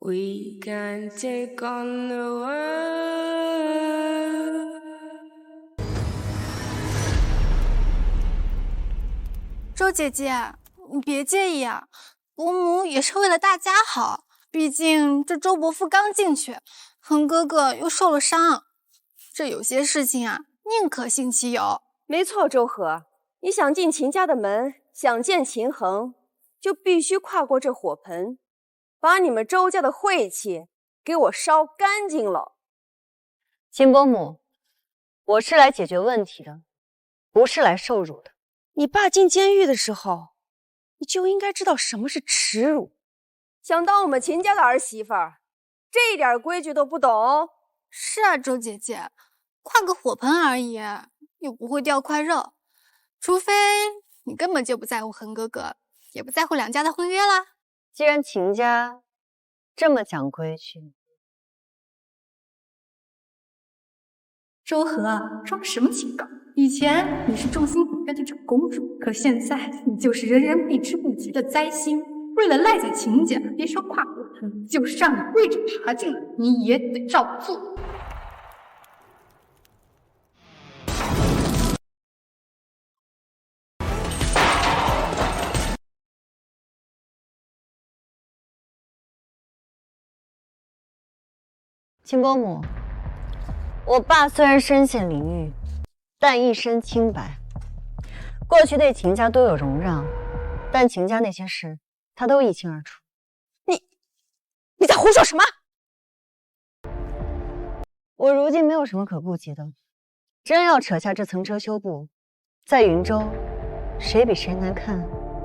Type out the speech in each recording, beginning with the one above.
We can take on the world。周姐姐，你别介意啊，伯母也是为了大家好。毕竟这周伯父刚进去，恒哥哥又受了伤，这有些事情啊，宁可信其有。没错，周和，你想进秦家的门，想见秦恒，就必须跨过这火盆，把你们周家的晦气给我烧干净了。秦伯母，我是来解决问题的，不是来受辱的。你爸进监狱的时候，你就应该知道什么是耻辱。想当我们秦家的儿媳妇儿，这点规矩都不懂？是啊，周姐姐，跨个火盆而已，又不会掉块肉。除非你根本就不在乎恒哥哥，也不在乎两家的婚约啦。既然秦家这么讲规矩，周和装什么清高？以前你是众星捧月的长公主，可现在你就是人人避之不及的灾星。为了赖在秦家，别说跨火盆，就是让你跪着爬进来，你也得照做。秦伯母，我爸虽然身陷囹圄，但一身清白。过去对秦家多有容让，但秦家那些事，他都一清二楚。你在胡说什么？我如今没有什么可顾忌的，真要扯下这层遮羞布，在云州，谁比谁难看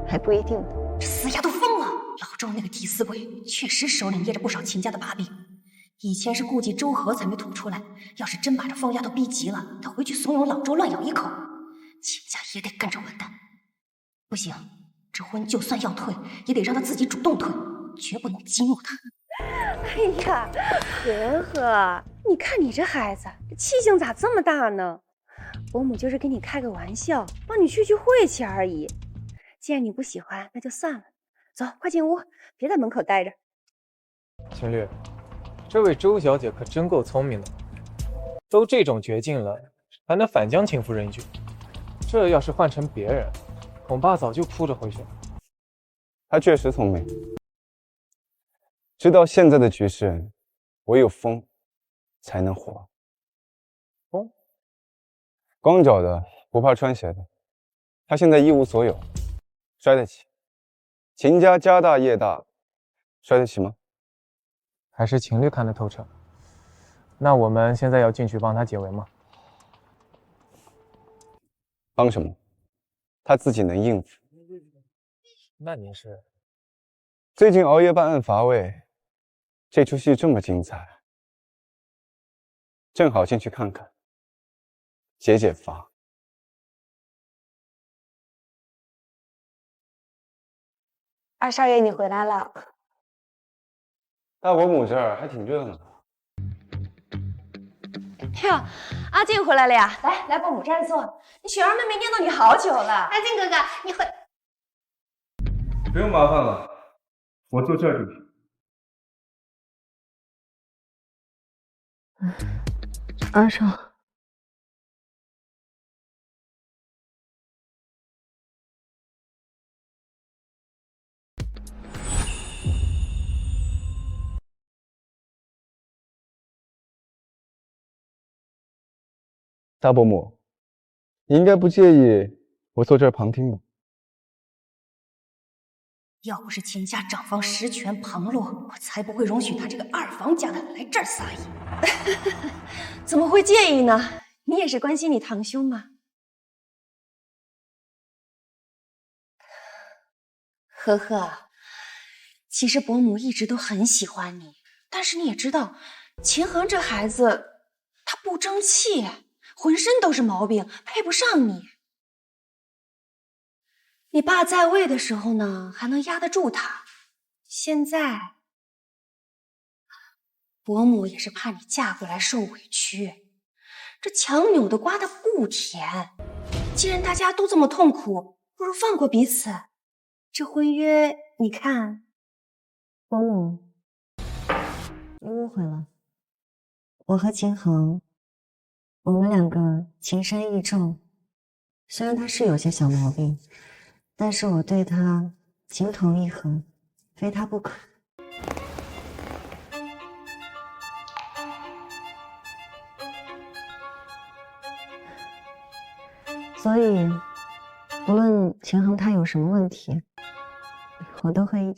还不一定呢。这死丫头疯了！老周那个替死鬼确实手里捏着不少秦家的把柄，以前是顾忌周和才没吐出来，要是真把这疯丫头逼急了，他回去怂恿老周乱咬一口，秦家也得跟着完蛋。不行，这婚就算要退，也得让他自己主动退，绝不能激怒他。哎呀，和和，你看你这孩子，这气性咋这么大呢？伯母就是跟你开个玩笑，帮你去晦气而已。既然你不喜欢，那就算了。走，快进屋，别在门口待着。秦律，这位周小姐可真够聪明的，都这种绝境了，还能反将秦夫人一军。这要是换成别人，恐怕早就扑着回去了。她确实聪明，知道现在的局势，唯有疯才能活。疯？光脚的不怕穿鞋的，她现在一无所有，摔得起。秦家家大业大，摔得起吗？还是秦律看得透彻。那我们现在要进去帮她解围吗？帮什么？她自己能应付。那您是？最近熬夜办案乏味，这出戏这么精彩，正好进去看看，解解乏。二少爷，你回来了。大伯母这儿还挺热闹的。哟，阿静回来了呀！来，伯母这儿坐。你雪儿妹妹念叨你好久了。阿静哥哥，你回。不用麻烦了，我坐这儿就行。二少。大伯母，你应该不介意我坐这儿旁听吧？要不是秦家长房实权旁落，我才不会容许他这个二房家的来这儿撒野。怎么会介意呢？你也是关心你堂兄吗？呵呵，其实伯母一直都很喜欢你，但是你也知道，秦恒这孩子他不争气，浑身都是毛病，配不上你。你爸在位的时候呢，还能压得住他。现在，伯母也是怕你嫁过来受委屈，这强扭的瓜它不甜。既然大家都这么痛苦，不如放过彼此。这婚约，你看，伯母，你误会了，我和秦恒，我们两个情深意重。虽然他是有些小毛病，但是我对他情投意合，非他不可。所以，不论秦恒他有什么问题，我都会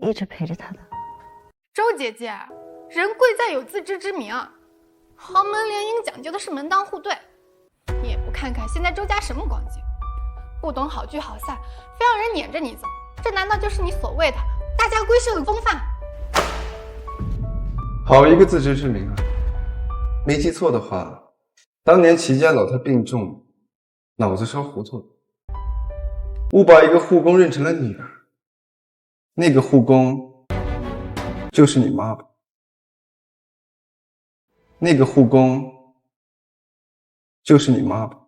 一直陪着他的。周姐姐，人贵在有自知之明，豪门联姻讲究的是门当户对。你也不看看现在周家什么光景，不懂好聚好散，非要人撵着你走，这难道就是你所谓的大家闺秀的风范？好一个自知之明啊！没记错的话，当年齐家老太病重，脑子烧糊涂了，误把一个护工认成了女儿。那个护工就是你妈吧？那个护工就是你妈吧？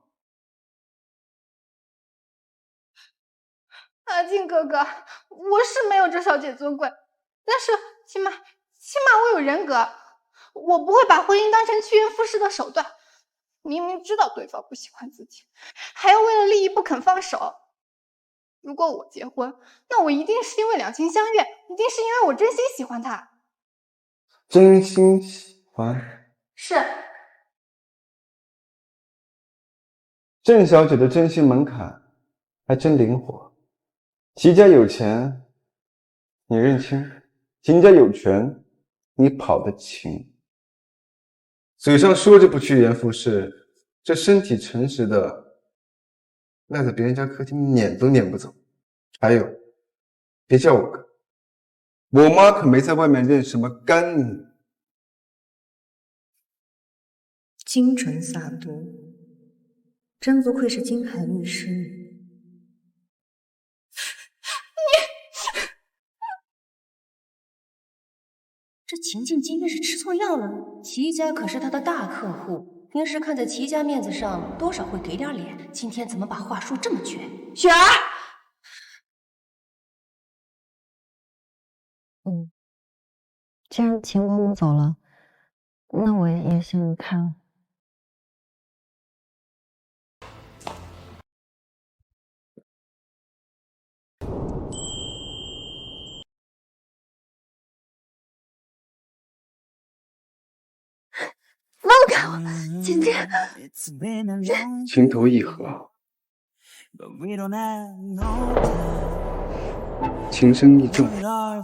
阿静哥哥，我是没有周小姐尊贵，但是起码我有人格，我不会把婚姻当成趋炎附势的手段。明明知道对方不喜欢自己，还要为了利益不肯放手。如果我结婚，那我一定是因为两情相悦，一定是因为我真心喜欢他。真心喜欢？是。郑小姐的真心门槛还真灵活。齐家有钱，你认清；秦家有权，你跑得勤。嘴上说着不趋炎附势，这身体诚实的赖在别人家客厅撵都撵不走。还有，别叫我哥，我妈可没在外面认什么干女。精纯洒脱，真不愧是金牌律师。这秦静今天是吃错药了。齐家可是他的大客户，平时看在齐家面子上，多少会给点脸。今天怎么把话说这么绝？雪儿，既然秦伯母走了，那我也先离开了。放开我，姐姐！情投意合，情深意重，非他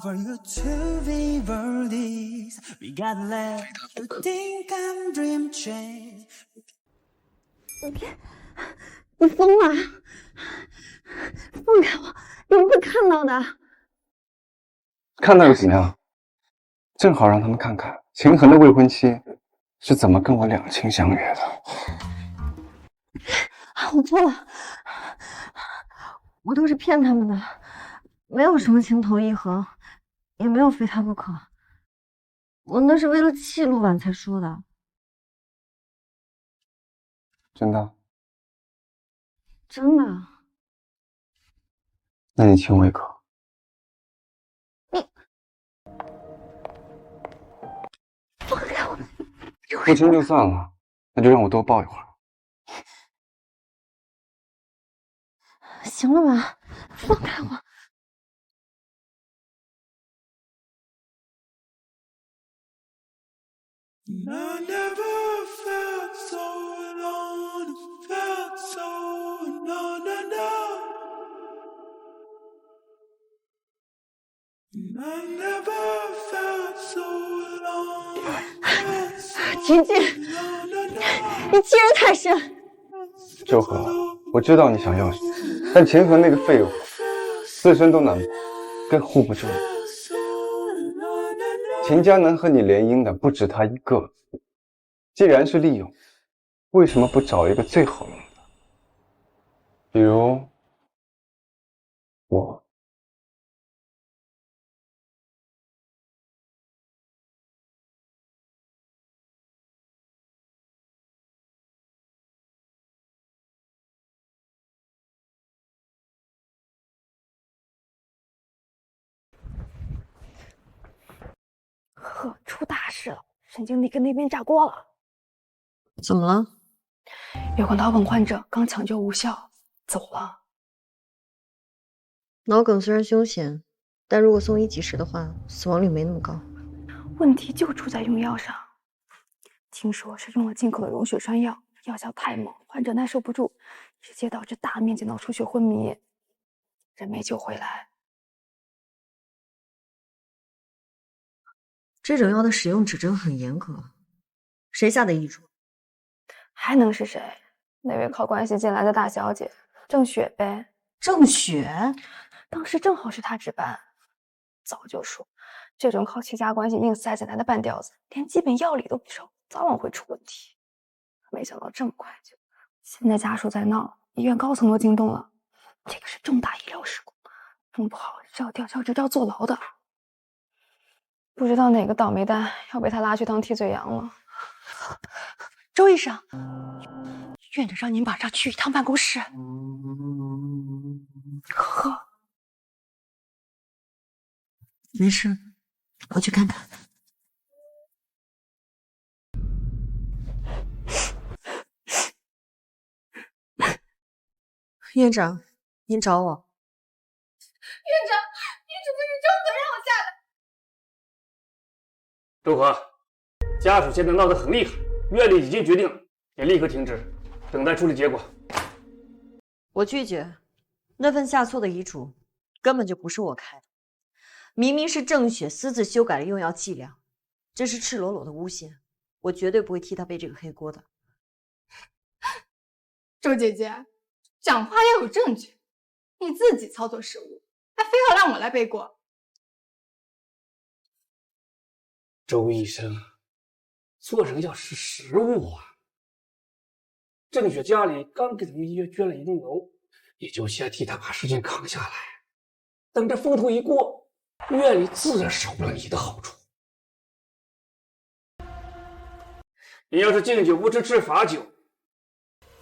不可。你疯了！放开我！你们会看到的。看到又怎么样？正好让他们看看秦衡的未婚妻是怎么跟我两情相悦的。我错了，我都是骗他们的，没有什么情投意合，也没有非他不可。我那是为了气陆婉才说的。真的？真的。那你亲我一口。放开我！不亲就算了，那就让我多抱一会儿。行了吧，放开我！秦静，你欺人太甚！周和，我知道你想要什么，但秦衡那个废物，自身都难保，更护不住你。秦家能和你联姻的不止他一个，既然是利用，为什么不找一个最好用的？比如我。呵，出大事了！神经内科那边炸锅了。怎么了？有个脑梗患者刚抢救无效走了。脑梗虽然凶险，但如果送医及时的话，死亡率没那么高。问题就出在用药上。听说是用了进口的溶血栓药，药效太猛，患者耐受不住，直接导致大面积脑出血昏迷，人没救回来。这种药的使用指针很严格，谁下的遗嘱？还能是谁？那位靠关系进来的大小姐郑雪呗。郑雪？当时正好是她值班，早就说这种靠戚家关系硬塞进来的半吊子，连基本药理都不熟，早晚会出问题。没想到这么快就……现在家属在闹，医院高层都惊动了。这个是重大医疗事故，弄不好是要吊销执照坐牢的。不知道哪个倒霉蛋要被他拉去当替罪羊了。周医生，院长让您马上去一趟办公室。呵，没事，我去看看。院长，您找我。院长，你指的是周河让我下的。周河，家属现在闹得很厉害，院里已经决定了，也立刻停职，等待处理结果。我拒绝，那份下错的遗嘱根本就不是我开的，明明是郑雪私自修改了用药剂量，这是赤裸裸的诬陷，我绝对不会替她背这个黑锅的。周姐姐，讲话要有证据，你自己操作失误，还非要让我来背锅。周医生，做人要识时务啊！郑雪家里刚给咱们医院捐了一栋楼，也就先替她把事情扛下来。等这风头一过，院里自然少不了你的好处。你要是敬酒不吃吃罚酒，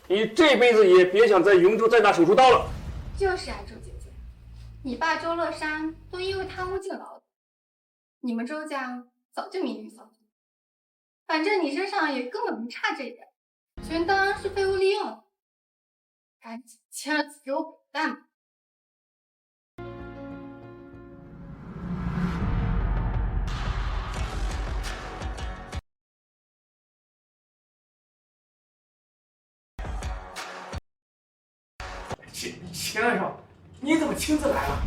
你这辈子也别想在永州再拿手术刀了。就是啊，周姐姐，你爸周乐山都因为贪污进牢的，你们周家早就名誉扫地。反正你身上也根本不差这一点，全当是废物利用了，赶紧签了字给我滚蛋吧。先生，你怎么亲自来了？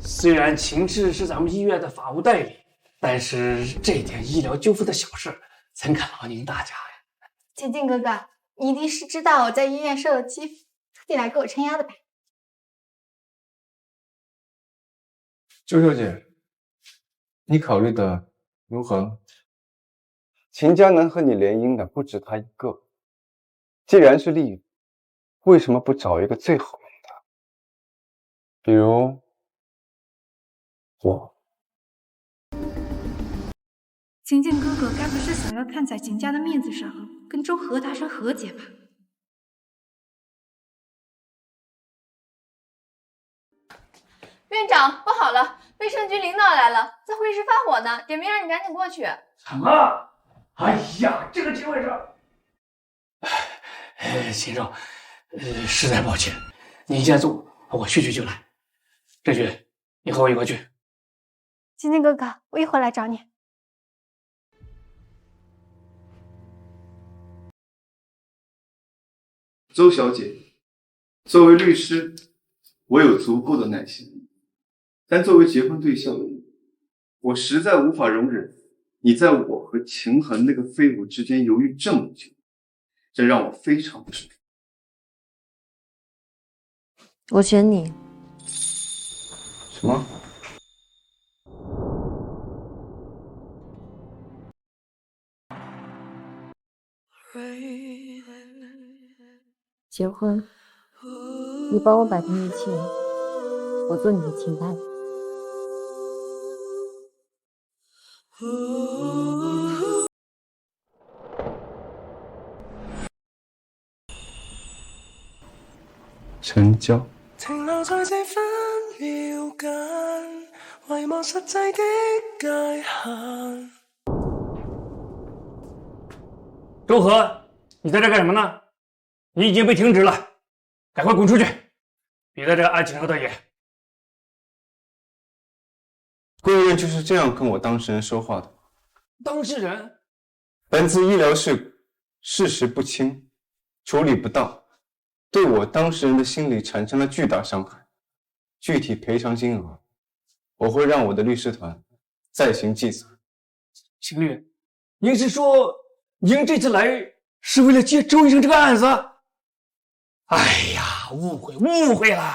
虽然秦志是咱们医院的法务代理，但是这点医疗纠纷的小事，怎敢劳您大驾呀？静静哥哥，你一定是知道我在医院受了欺负，特地来给我撑腰的吧？周小姐，你考虑的如何？秦家能和你联姻的不止他一个，既然是利益，为什么不找一个最好用的？比如我。秦剑哥哥该不是想要看在秦家的面子上，跟周河达成和解吧？院长，不好了，卫生局领导来了，在会议室发火呢，点名让你赶紧过去。什么？哎呀，这个怎么回事？秦少，实在抱歉，您先坐，我去就来。郑雪，你和我一块去。静静哥哥，我一会儿来找你。周小姐，作为律师，我有足够的耐心，但作为结婚对象，我实在无法容忍你在我和秦衡那个废物之间犹豫这么久，这让我非常不舒服。我选你。什么？结婚，你帮我摆平一切，我做你的亲伴。成交。停留在這分秒間，遗忘实际的界限。周和，你在这干什么呢？你已经被停职了，赶快滚出去，别在这碍情和德也。贵人就是这样跟我当事人说话的。当事人？本次医疗事故事实不清，处理不当，对我当事人的心理产生了巨大伤害。具体赔偿金额，我会让我的律师团再行计算。秦律，您是说您这次来是为了接周医生这个案子？哎呀，误会了。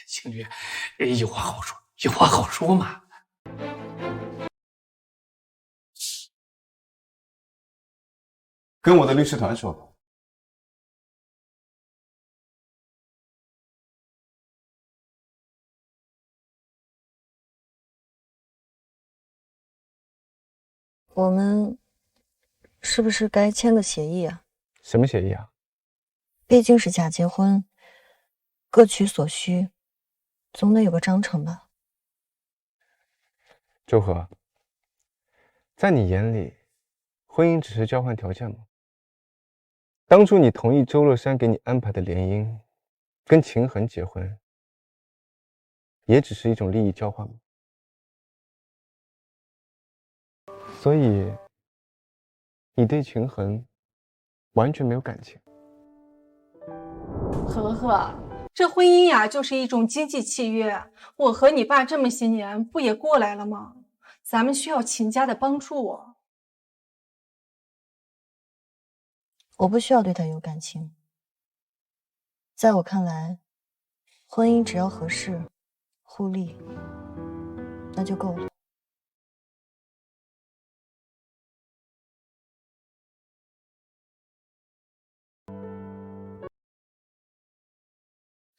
秦律，有话好说，有话好说嘛。跟我的律师团说吧。我们是不是该签个协议啊？什么协议啊？毕竟是假结婚，各取所需，总得有个章程吧。周和，在你眼里，婚姻只是交换条件吗？当初你同意周乐山给你安排的联姻，跟秦衡结婚，也只是一种利益交换吗？所以，你对秦衡完全没有感情。和和，这婚姻呀，就是一种经济契约。我和你爸这么些年，不也过来了吗？咱们需要秦家的帮助。我不需要对他有感情。在我看来，婚姻只要合适、互利，那就够了。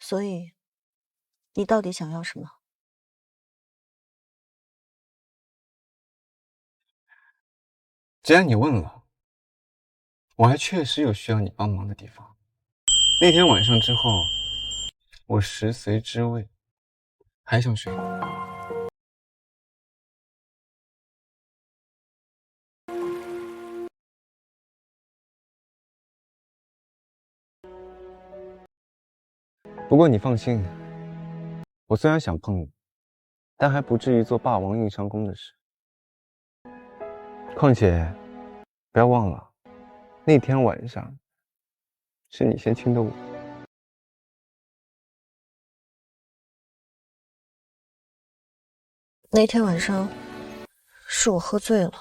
所以，你到底想要什么？既然你问了，我还确实有需要你帮忙的地方。那天晚上之后，我食髓知味，还想睡。不过你放心，我虽然想碰你，但还不至于做霸王硬上弓的事。况且，不要忘了，那天晚上是你先亲的我。那天晚上是我喝醉了。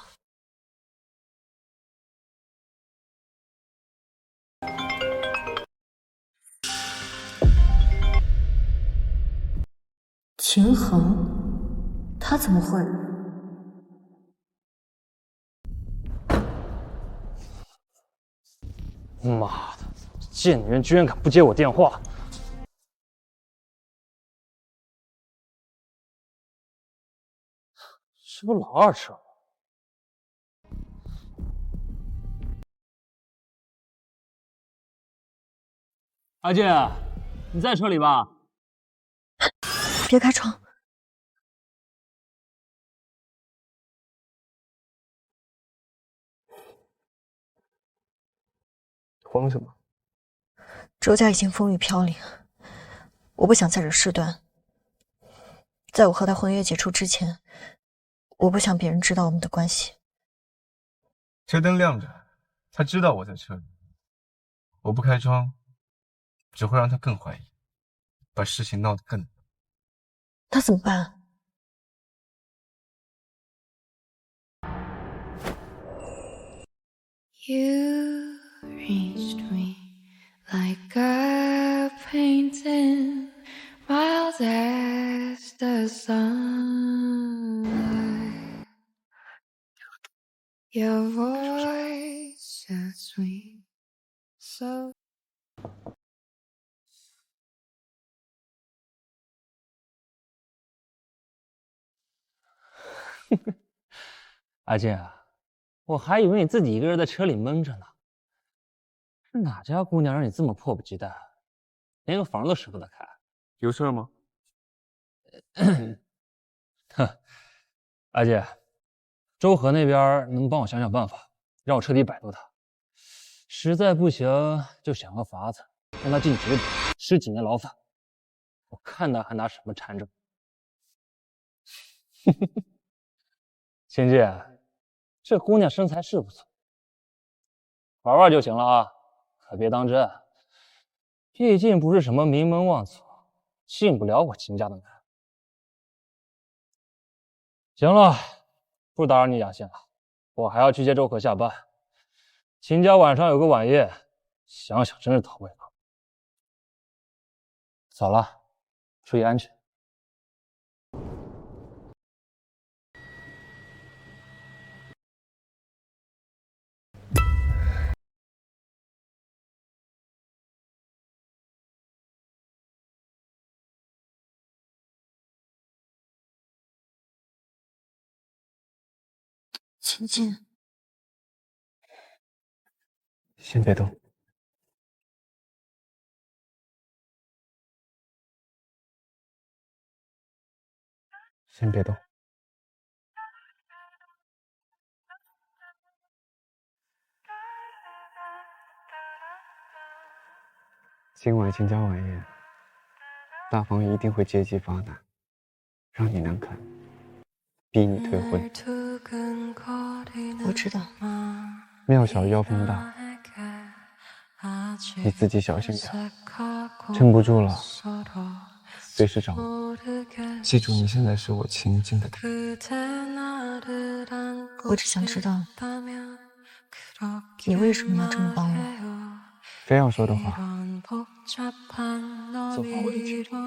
秦衡，他怎么会？妈的，贱女人居然敢不接我电话！是不是老二吃了？阿健，你在车里吧？别开窗！慌什么？周家已经风雨飘零，我不想再惹事端。在我和他婚约解除之前，我不想别人知道我们的关系。车灯亮着，他知道我在车里。我不开窗，只会让他更怀疑，把事情闹得更大。那怎么办？You reached me like a painting, mild as the sunlight. Your voice so sweet, so. 阿健啊，我还以为你自己一个人在车里闷着呢。是哪家姑娘让你这么迫不及待，连个房都舍不得开？有事吗？哼，阿姐，周河那边能帮我想想办法，让我彻底摆脱他。实在不行，就想个法子，让他进绝顶，10几年牢饭。我看他还拿什么缠着我。秦姐，这姑娘身材是不错，玩玩就行了啊，可别当真。毕竟不是什么名门望族，进不了我秦家的门。行了，不打扰你雅兴了，我还要去接周可下班。秦家晚上有个晚宴，想想真是头胃疼。走了，注意安全。秦晋，先别动。先别动。今晚秦家晚宴，大房一定会借机发难，让你难堪，逼你退婚。我知道。庙小妖风大，你自己小心点，撑不住了随时找我。记住，你现在是我秦晋的人。我只想知道，你为什么要这么帮我？非要说的话，走吧，我也知道。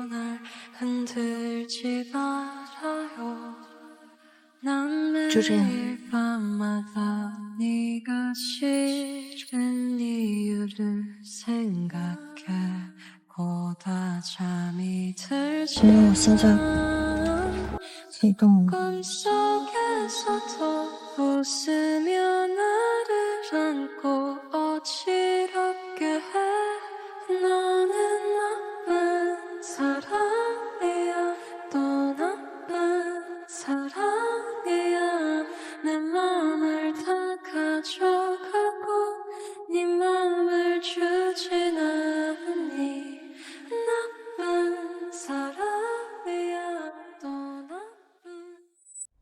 就这样。因为我现在可以动了。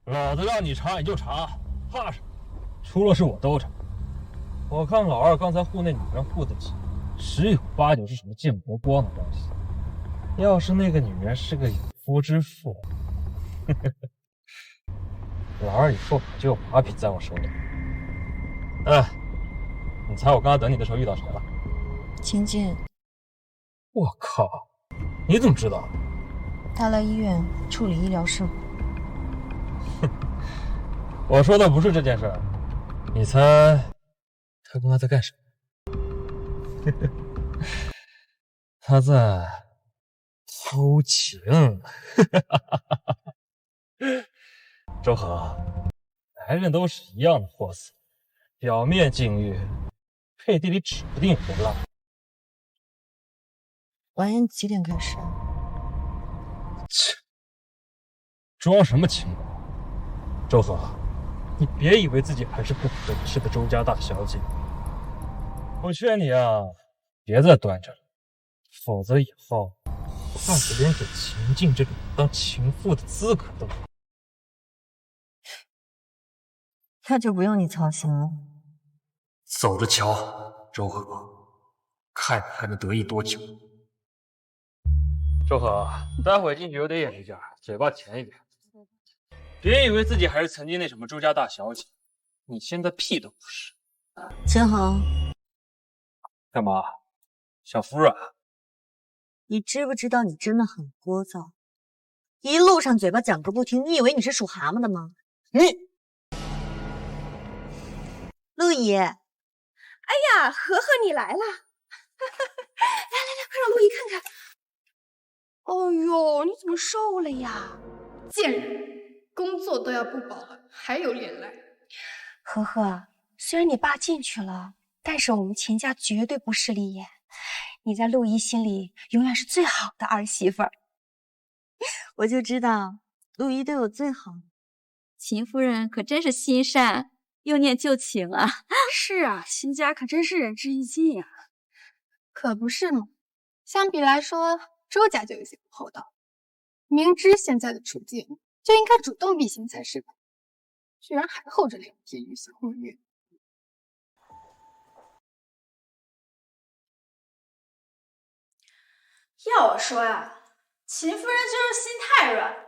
老子让你查你就查，怕什么？出了事我兜着。我看老二刚才护那女人护得紧，十有八九是什么见不得光的东西。要是那个女人是个有夫之妇，老二以后就有把柄在我手里。哎，你猜我刚才等你的时候遇到谁了？秦晋。我靠，你怎么知道？他来医院处理医疗事故。我说的不是这件事儿，你猜他刚刚在干什么？他在偷情。周河，男人都是一样的货色，表面禁欲，背地里指不定胡乱。晚宴几点开始？切，装什么清白？周河，你别以为自己还是不可一世的周家大小姐。我劝你啊，别再端着了，否则以后怕是连给秦晋这种当情妇的资格都没有。那就不用你操心了。走着瞧，周河，看你还能得意多久。周河，待会进去有点眼力劲儿，嘴巴甜一点。别以为自己还是曾经那什么周家大小姐，你现在屁都不是。秦衡，干嘛？想服软？你知不知道你真的很聒噪，一路上嘴巴讲个不停，你以为你是属蛤蟆的吗？你，陆姨，哎呀，和和你来了，来，快让陆姨看看。哎呦，你怎么瘦了呀？贱人！工作都要不保了，还有脸来？呵呵，虽然你爸进去了，但是我们秦家绝对不势利眼。你在陆姨心里永远是最好的儿媳妇儿。我就知道陆姨对我最好。秦夫人可真是心善，又念旧情啊。是啊，秦家可真是仁至义尽呀。可不是嘛。相比来说，周家就有些不厚道。明知现在的处境，就应该主动避嫌才是吧？居然还厚着脸皮欲行婚约。要我说呀，秦夫人就是心太软。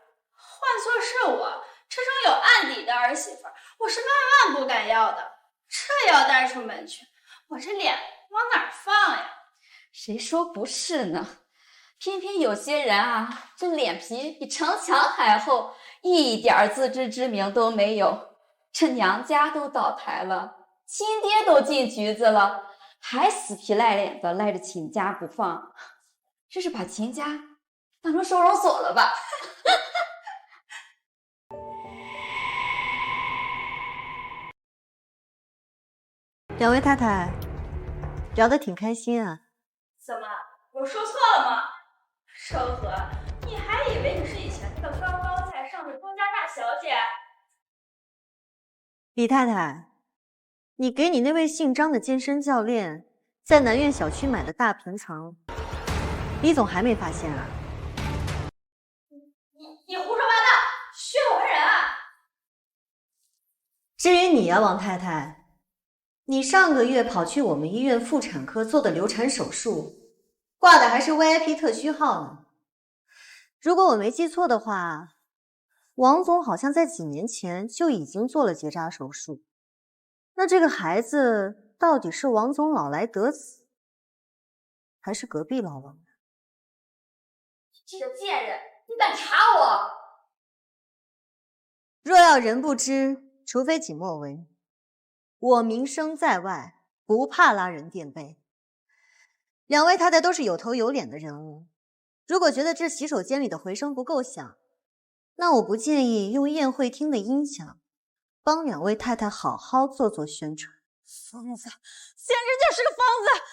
换做是我，这种有案底的儿媳妇，我是万万不敢要的。这要带出门去，我这脸往哪儿放呀？谁说不是呢？偏偏有些人啊，这脸皮比城墙还厚，一点自知之明都没有。这娘家都倒台了，亲爹都进局子了，还死皮赖脸的赖着秦家不放，这是把秦家当成收容所了吧？两位太太聊得挺开心啊。怎么，我说错了吗？周和，你还以为你是以前那个高高在上的周家大小姐？李太太，你给你那位姓张的健身教练在南苑小区买的大平层，李总还没发现啊？你胡说八道，血我闻人啊！至于你啊，王太太，你上个月跑去我们医院妇产科做的流产手术，挂的还是 VIP 特需号呢。如果我没记错的话，王总好像在几年前就已经做了结扎手术。那这个孩子到底是王总老来得子，还是隔壁老王呢？这个贱人，你敢查我？若要人不知，除非己莫为。我名声在外，不怕拉人垫背。两位太太都是有头有脸的人物，如果觉得这洗手间里的回声不够响，那我不介意用宴会厅的音响帮两位太太好好做宣传。疯子，简直就是个疯子！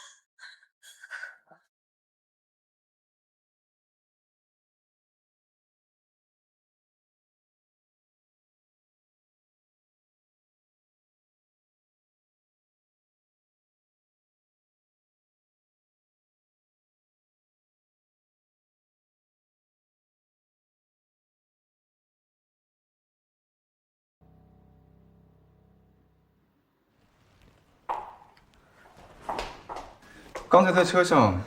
刚才在车上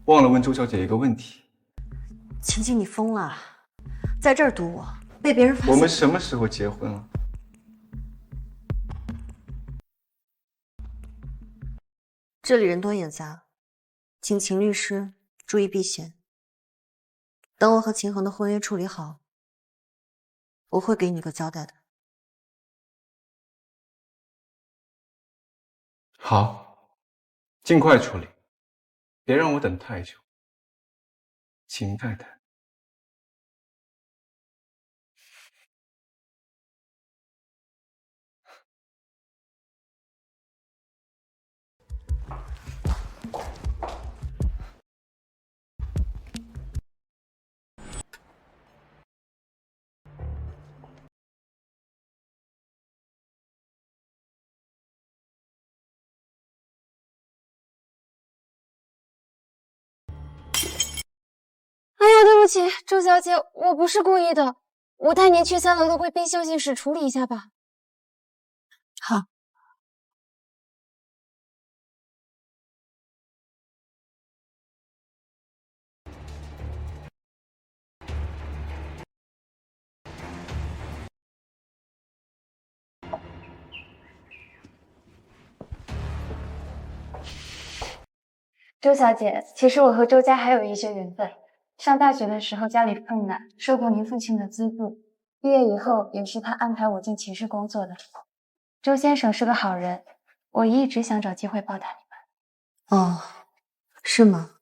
忘了问周小姐一个问题。晴晴，你疯了，在这儿堵我，被别人发现。我们什么时候结婚了？这里人多眼杂，请秦律师注意避嫌。等我和秦衡的婚约处理好，我会给你个交代的。好，尽快处理，别让我等太久。秦太太。哎呀，对不起，周小姐，我不是故意的，我带您去3楼的贵宾休息室处理一下吧。好。周小姐，其实我和周家还有一些缘分。上大学的时候家里困难，受过您父亲的资助，毕业以后也是他安排我进骑士工作的。周先生是个好人，我一直想找机会报答你们。哦，是吗？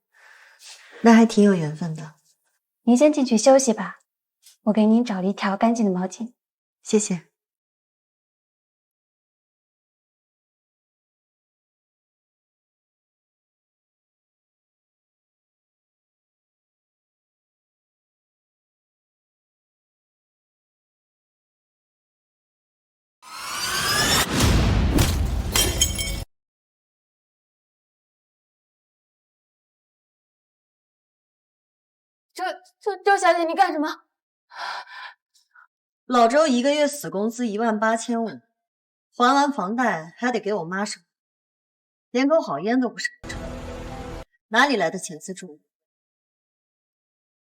那还挺有缘分的。您先进去休息吧，我给您找了一条干净的毛巾。谢谢。周小姐，你干什么？老周1个月死工资18500，还完房贷还得给我妈生，连口好烟都不省着，哪里来的钱资助？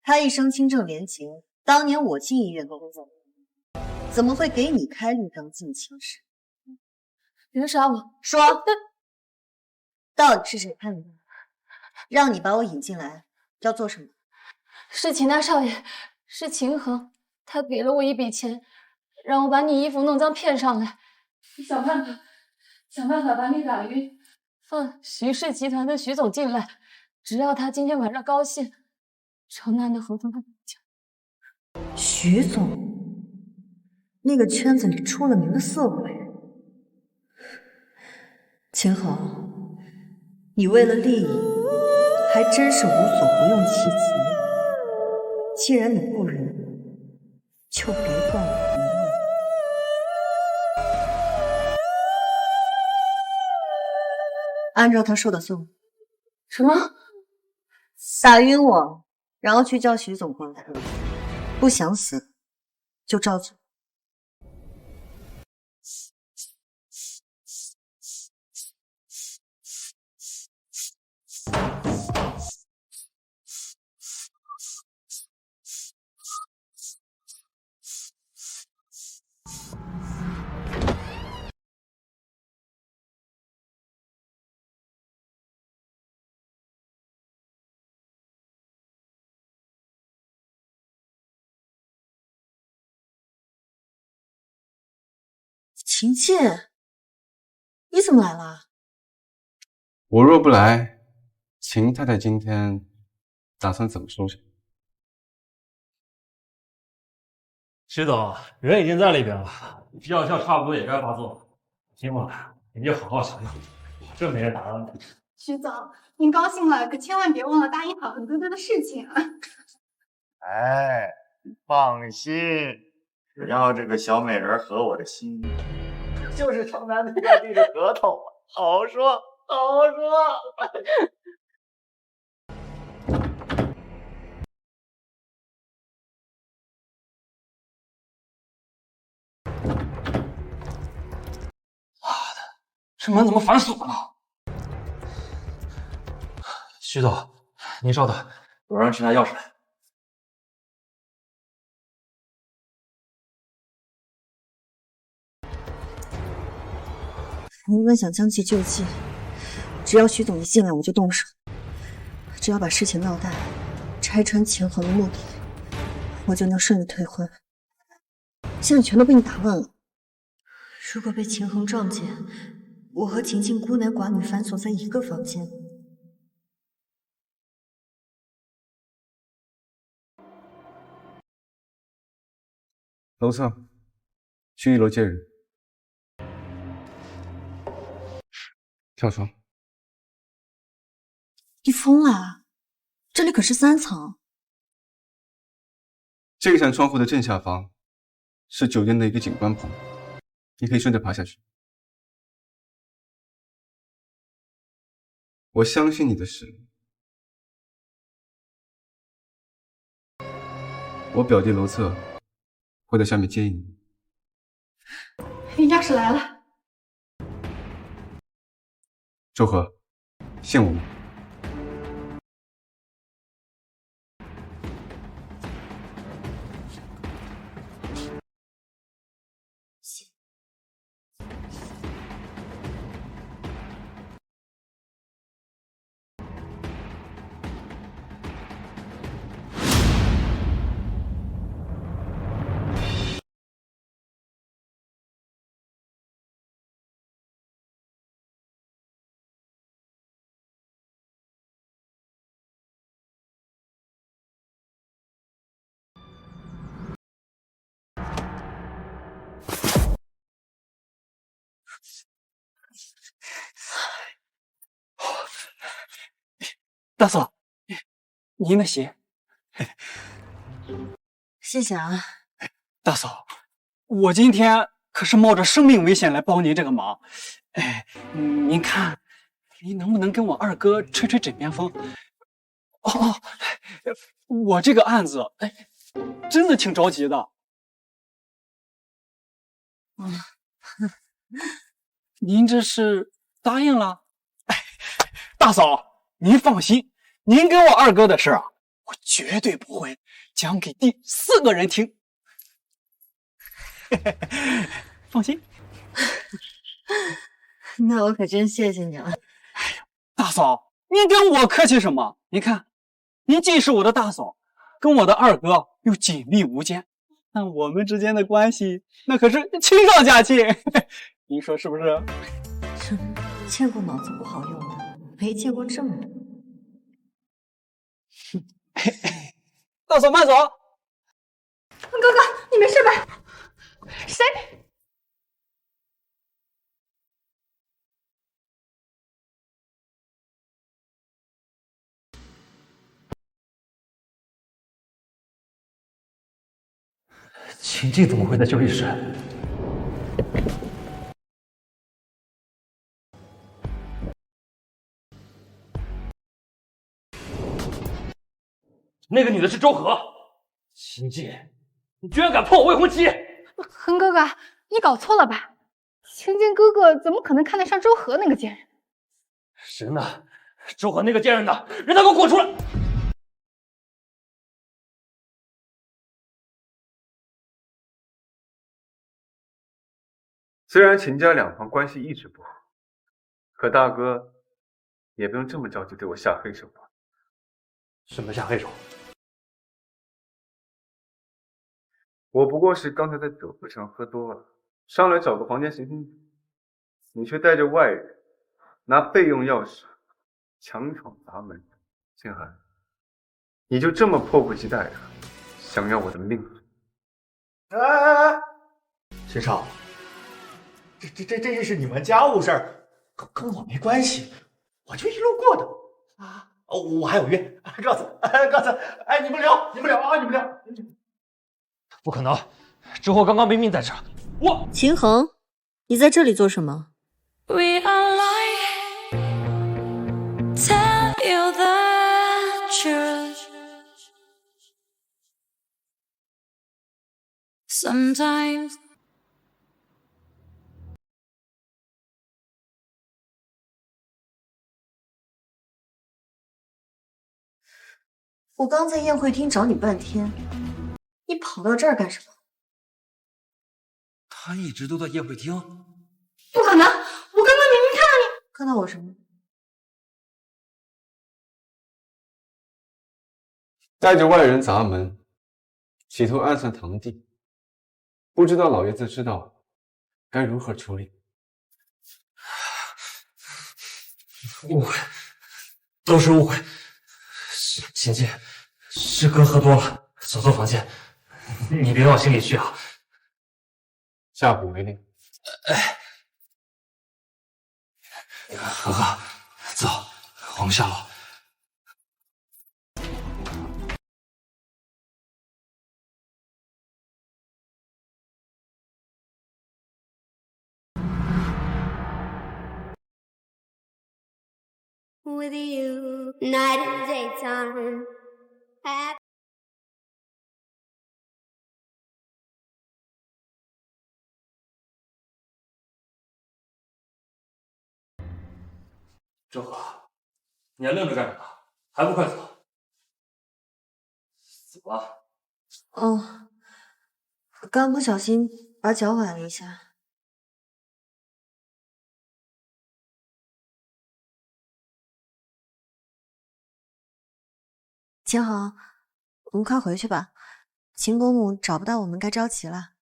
他一生清正廉洁，当年我进医院工作，怎么会给你开绿灯进寝室？别杀我！说，到底是谁派你？让你把我引进来，要做什么？是秦大少爷，是秦衡，他给了我一笔钱，让我把你衣服弄脏骗上来，想办法把你打晕，放徐氏集团的徐总进来，只要他今天晚上高兴，城南的合同他就讲。徐总，那个圈子里出了名的色鬼。秦衡，你为了利益，还真是无所不用其极。既然你不仁，就别怪我不义。按照他说的做。什么？打晕我，然后去叫徐总过来。不想死，就照做。秦剑，你怎么来了？我若不来，秦太太今天打算怎么收拾？徐总，人已经在里边了，药效差不多也该发作了。今晚你就好好想想，这没人打扰你。徐总，您高兴了，可千万别忘了答应好恒哥哥的事情啊！哎，放心，只要这个小美人合我的心，就是城南那块地的合同，好好说，好好说。这门怎么反锁了？徐总，您稍等，我让去拿钥匙来。我本想将计就计，只要徐总一进来我就动手，只要把事情闹大，拆穿秦衡的目的，我就能顺利退婚。现在全都被你打乱了。如果被秦衡撞见，我和婷婷孤男寡女反锁在一个房间，楼侧，去1楼接人。跳床！你疯了？这里可是3层。这一扇窗户的正下方是酒店的一个景观棚，你可以顺着爬下去。我相信你的实力。我表弟楼侧会在下面接应你。钥匙来了。周和，信我吗？大嫂，您的鞋。谢谢啊。大嫂，我今天可是冒着生命危险来帮您这个忙。您看，您能不能跟我二哥吹吹枕边风？我这个案子，真的挺着急的。您这是答应了？大嫂，您放心，您跟我二哥的事啊，我绝对不会讲给第4个人听。放心。那我可真谢谢你了。大嫂，您跟我客气什么？您看，您既是我的大嫂，跟我的二哥又紧密无间，那我们之间的关系那可是亲上加亲。您说是不是？见过脑子不好用的，没见过这么多。大嫂慢走。哥哥，你没事吧？谁？秦静怎么会在休息室？那个女的是周和。秦静，你居然敢碰我未婚妻！恒哥哥，你搞错了吧？秦静哥哥怎么可能看得上周和那个贱人？人呢？周和那个贱人呢？让他给我滚出来！虽然秦家两方关系一直不好，可大哥也不用这么着急对我下黑手吧？什么下黑手？我不过是刚才在酒会上喝多了，上来找个房间醒醒酒，你却带着外人拿备用钥匙强闯砸门。静涵，你就这么迫不及待的想要我的命？哎，秦少，这是你们家务事儿，跟我没关系，我就一路过的啊。我还有约，告诉，哎，你们聊啊，你们聊。不可能，周和刚刚明明在这儿。我秦衡，你在这里做什么？ We are lying, tell you the truth. Sometimes. 我刚在宴会厅找你半天，你跑到这儿干什么？他一直都在宴会厅。不可能！我刚刚明明看到你。看到我什么？带着外人砸门，企图暗算堂弟，不知道老爷子知道该如何处理。误会，都是误会。秦静，是哥喝多了，走错房间，你别往心里去啊。下不为例。和和，走，我们下楼。With you, night and daytime. Happy. 周和，你还愣着干什么？还不快走！走啊！哦，刚不小心把脚崴了一下。秦衡，我们快回去吧，秦公母找不到我们该着急了。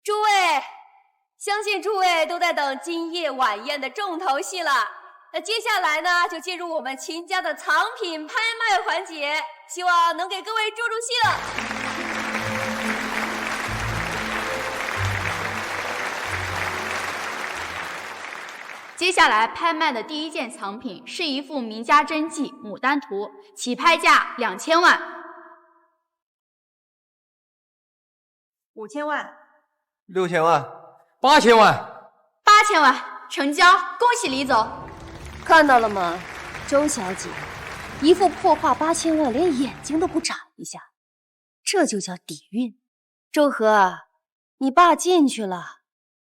诸位，相信诸位都在等今夜晚宴的重头戏了。那接下来呢，就进入我们秦家的藏品拍卖环节，希望能给各位助助兴。接下来拍卖的第一件藏品是一幅名家真迹《牡丹图》，起拍价2000万。5000万。 6000万，8000万，8000万，成交！恭喜李总。看到了吗，周小姐，一副破话8000万，连眼睛都不眨一下，这就叫底蕴。周和，你爸进去了，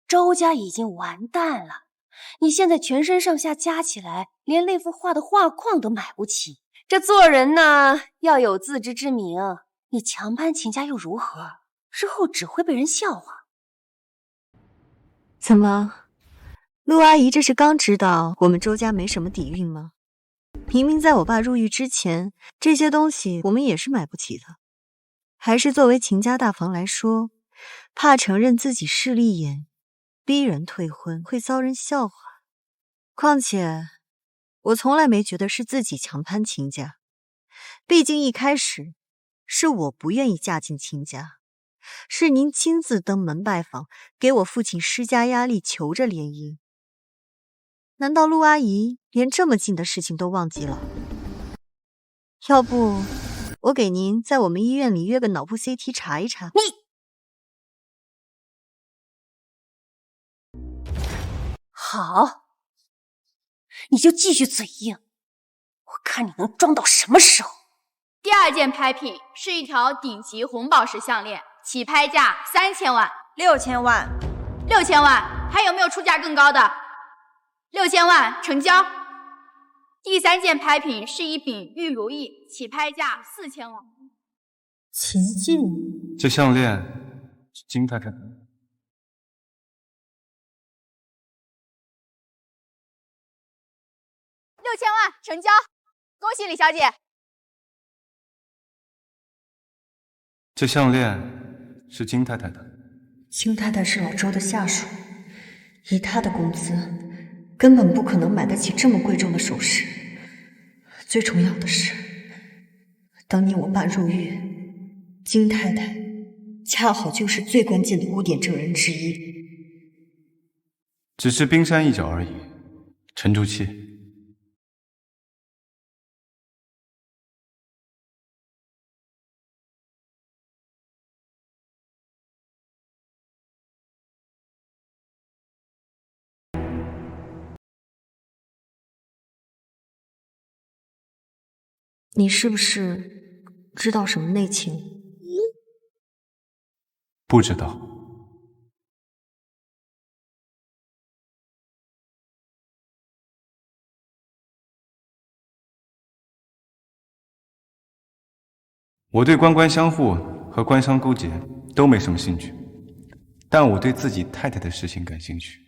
周家已经完蛋了。你现在全身上下加起来，连那幅画的画框都买不起。这做人呢，要有自知之明。你强攀秦家又如何？日后只会被人笑话。怎么，陆阿姨这是刚知道我们周家没什么底蕴吗？明明在我爸入狱之前，这些东西我们也是买不起的。还是作为秦家大房来说，怕承认自己势利眼，逼人退婚会遭人笑话。况且，我从来没觉得是自己强攀秦家，毕竟一开始是我不愿意嫁进秦家。是您亲自登门拜访，给我父亲施加压力，求着联姻。难道陆阿姨连这么近的事情都忘记了？要不，我给您在我们医院里约个脑部 CT 查一查。好，你就继续嘴硬，我看你能装到什么时候。第2件拍品是一条顶级红宝石项链，起拍价3000万。6000万，6000万，还有没有出价更高的？6000万，成交。第3件拍品是一柄玉如意，起拍价4000万。秦晋，这项链是金太太的。 6000万，成交！恭喜李小姐。这项链是金太太的。金太太是老周的下属，以她的工资，根本不可能买得起这么贵重的首饰。最重要的是，当年我爸入狱，金太太恰好就是最关键的污点证人之一。只是冰山一角而已，沉住气。 你是不是知道什么内情？不知道。我对官官相护和官商勾结都没什么兴趣，但我对自己太太的事情感兴趣。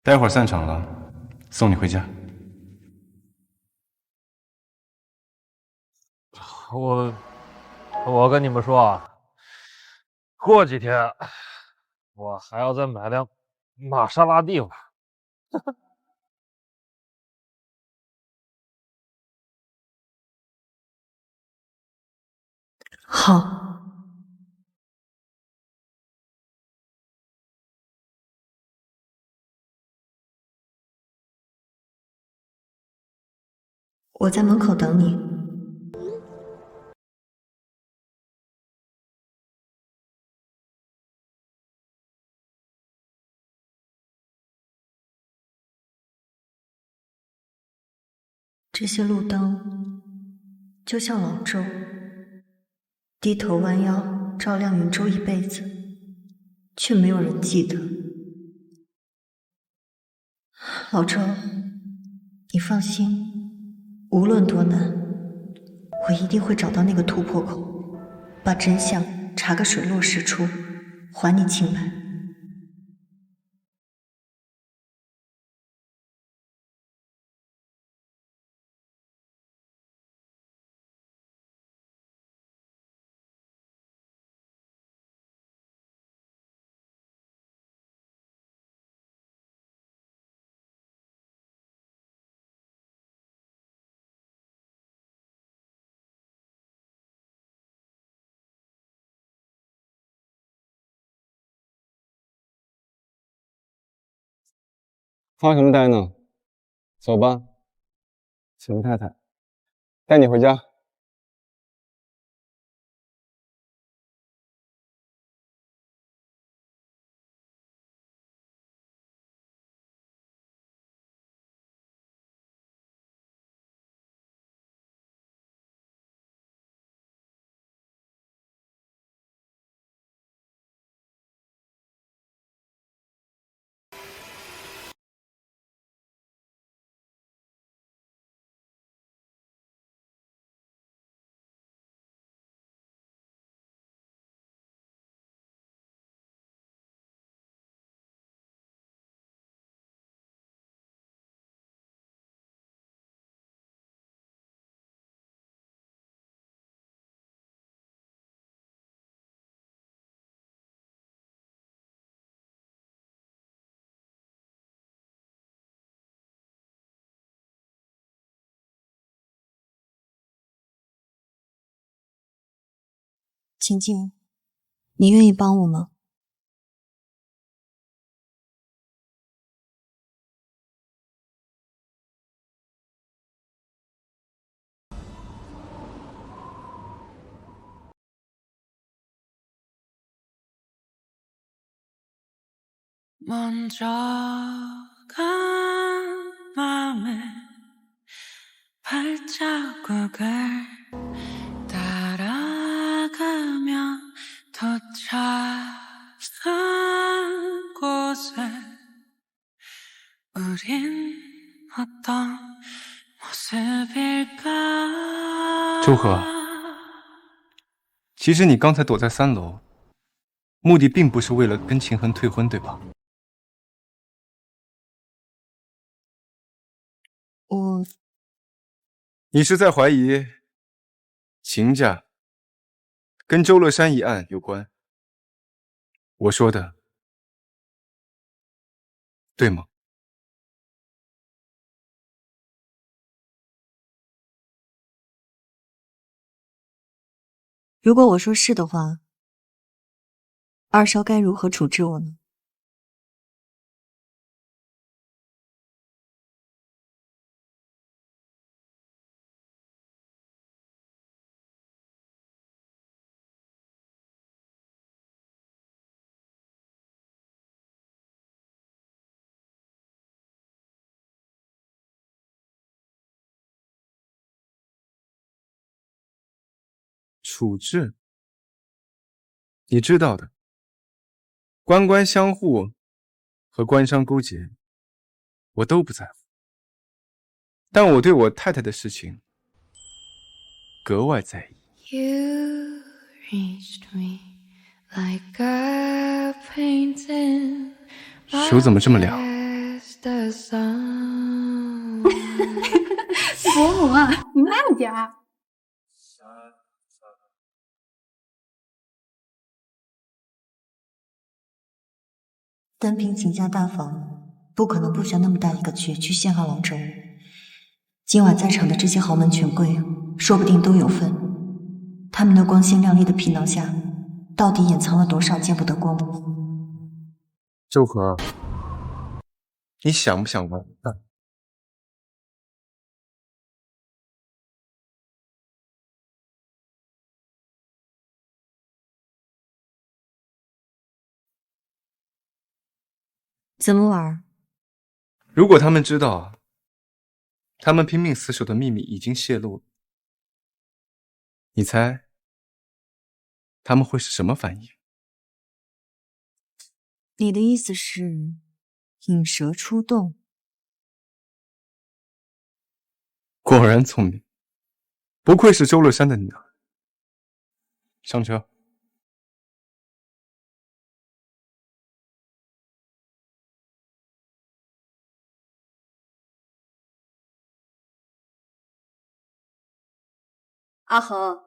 待会儿散场了，送你回家。我跟你们说啊，过几天我还要再买辆玛莎拉蒂吧。好。 我在门口等你。这些路灯就像老周，低头弯腰照亮云州一辈子，却没有人记得。老周，你放心。 无论多难，我一定会找到那个突破口，把真相查个水落石出，还你清白。发什么呆呢？走吧，秦太太，带你回家。晴晴，你愿意帮我吗？먼저 간 맘에 발자국을 따라가면 도착한 곳에 우린 어떤 모습일까? 周河，其实你刚才躲在3楼，目的并不是为了跟秦衡退婚，对吧？你是在怀疑秦家跟周乐山一案有关？我说的对吗？如果我说是的话，二少该如何处置我呢？处置，你知道的，官官相护和官商勾结，我都不在乎。但我对我太太的事情格外在意。 You reached me like a painting 手怎么这么凉？ the sun 伯母啊，你慢点儿。单凭秦家大房，不可能布下那么大一个局去陷害王哲武。今晚在场的这些豪门权贵，说不定都有份。他们那光鲜亮丽的皮囊下，到底掩藏了多少见不得光呢？周河，你想不想完蛋？怎么玩？如果他们知道，他们拼命死守的秘密已经泄露了，你猜他们会是什么反应？你的意思是引蛇出洞？果然聪明，不愧是周乐山的女儿。上车。阿恒，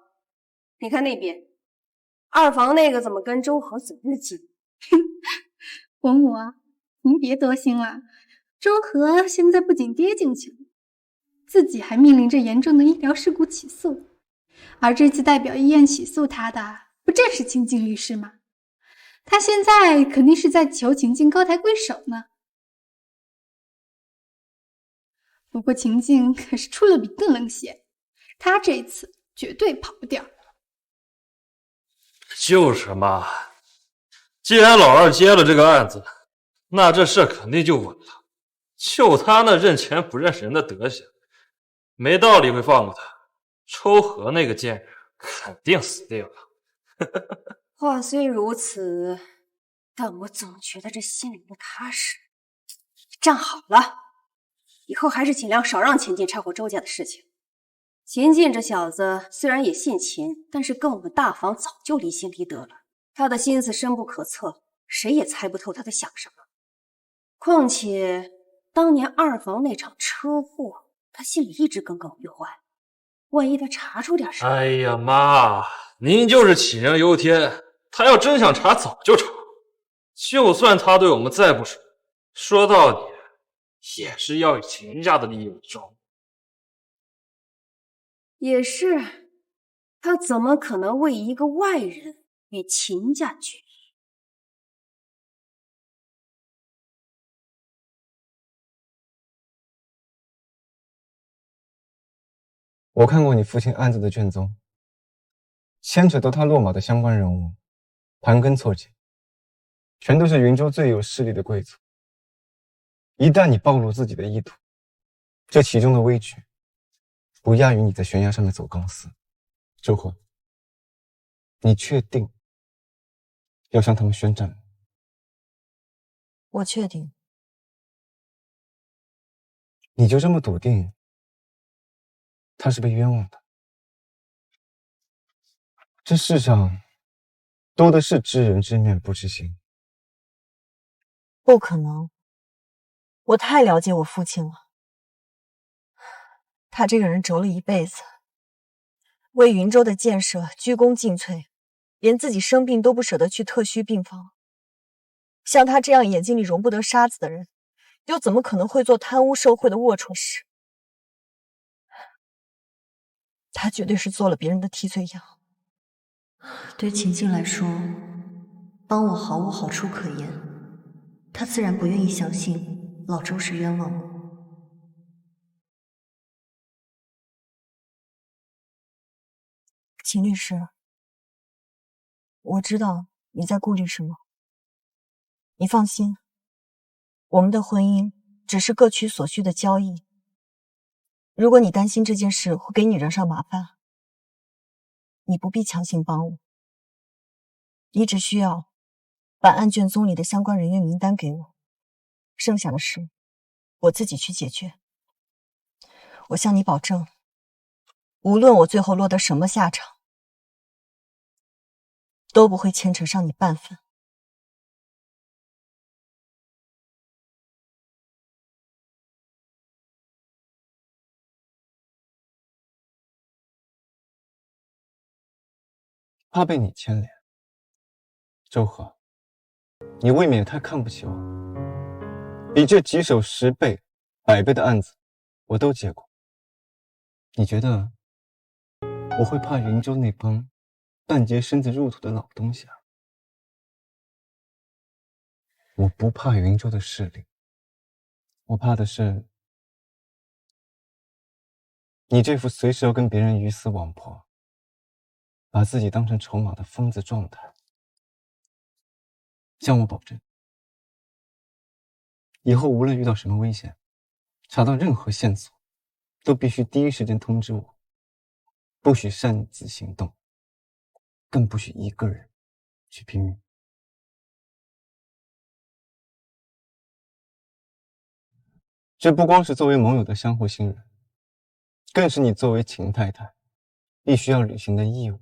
你看那边，二房那个怎么跟周和走日近？伯母啊，您别多心了。周和现在不仅跌进去了，自己还面临着严重的医疗事故起诉，而这次代表医院起诉他的，不正是秦晋律师吗？他现在肯定是在求秦晋高抬贵手呢。不过秦静可是出了笔更冷血，他这次绝对跑不掉。就是嘛，既然老二接了这个案子，那这事肯定就稳了。就他那认钱不认人的德行，没道理会放过他。周和那个贱人肯定死定了。话虽如此，但我总觉得这心里不踏实。站好了，以后还是尽量少让秦晋掺和周家的事情。秦晋这小子虽然也姓秦，但是跟我们大房早就离心离德了。他的心思深不可测，谁也猜不透他在想什么。况且当年二房那场车祸，他心里一直耿耿于怀。万一他查出点什么……哎呀妈，您就是杞人忧天，他要真想查早就查。就算他对我们再不熟，说到底也是要以秦家的利益为重。也是，他怎么可能为一个外人为秦家决议？我看过你父亲案子的卷宗，牵扯到他落马的相关人物，盘根错节，全都是云州最有势力的贵族。一旦你暴露自己的意图，这其中的危局不亚于你在悬崖上面走钢丝。周和，你确定要向他们宣战吗？我确定。你就这么笃定他是被冤枉的？这世上多的是知人知面不知心。不可能，我太了解我父亲了。他这个人轴了一辈子，为云州的建设鞠躬尽瘁，连自己生病都不舍得去特需病房。像他这样眼睛里容不得沙子的人，又怎么可能会做贪污受贿的龌龊事？他绝对是做了别人的替罪羊。对秦晋来说，帮我毫无好处可言，他自然不愿意相信老周是冤枉我。秦律师，我知道你在顾虑什么。你放心，我们的婚姻只是各取所需的交易。如果你担心这件事会给你惹上麻烦，你不必强行帮我。你只需要把案卷宗里的相关人员名单给我，剩下的事我自己去解决。我向你保证，无论我最后落得什么下场，都不会牵扯上你半分。怕被你牵连。周和，你未免也太看不起我。比这棘手10倍、100倍的案子，我都接过。你觉得我会怕云州那帮半截身子入土的老东西啊？我不怕云州的势力，我怕的是你这副随时要跟别人鱼死网破，把自己当成筹码的疯子状态。向我保证，以后无论遇到什么危险，查到任何线索，都必须第一时间通知我，不许擅自行动，更不许一个人去拼命。这不光是作为盟友的相互信任，更是你作为秦太太必须要履行的义务。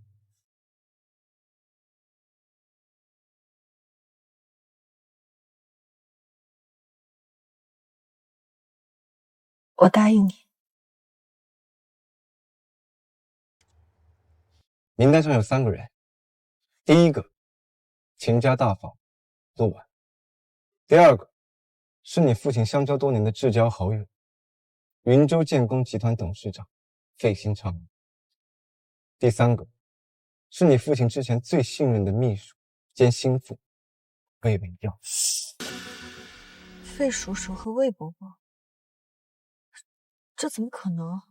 我答应你。名单上有3个人，第一个，秦家大房陆婉；第二个，是你父亲相交多年的至交好友，云州建工集团董事长费新昌；第三个，是你父亲之前最信任的秘书兼心腹魏文耀。费叔叔和魏伯伯，这怎么可能？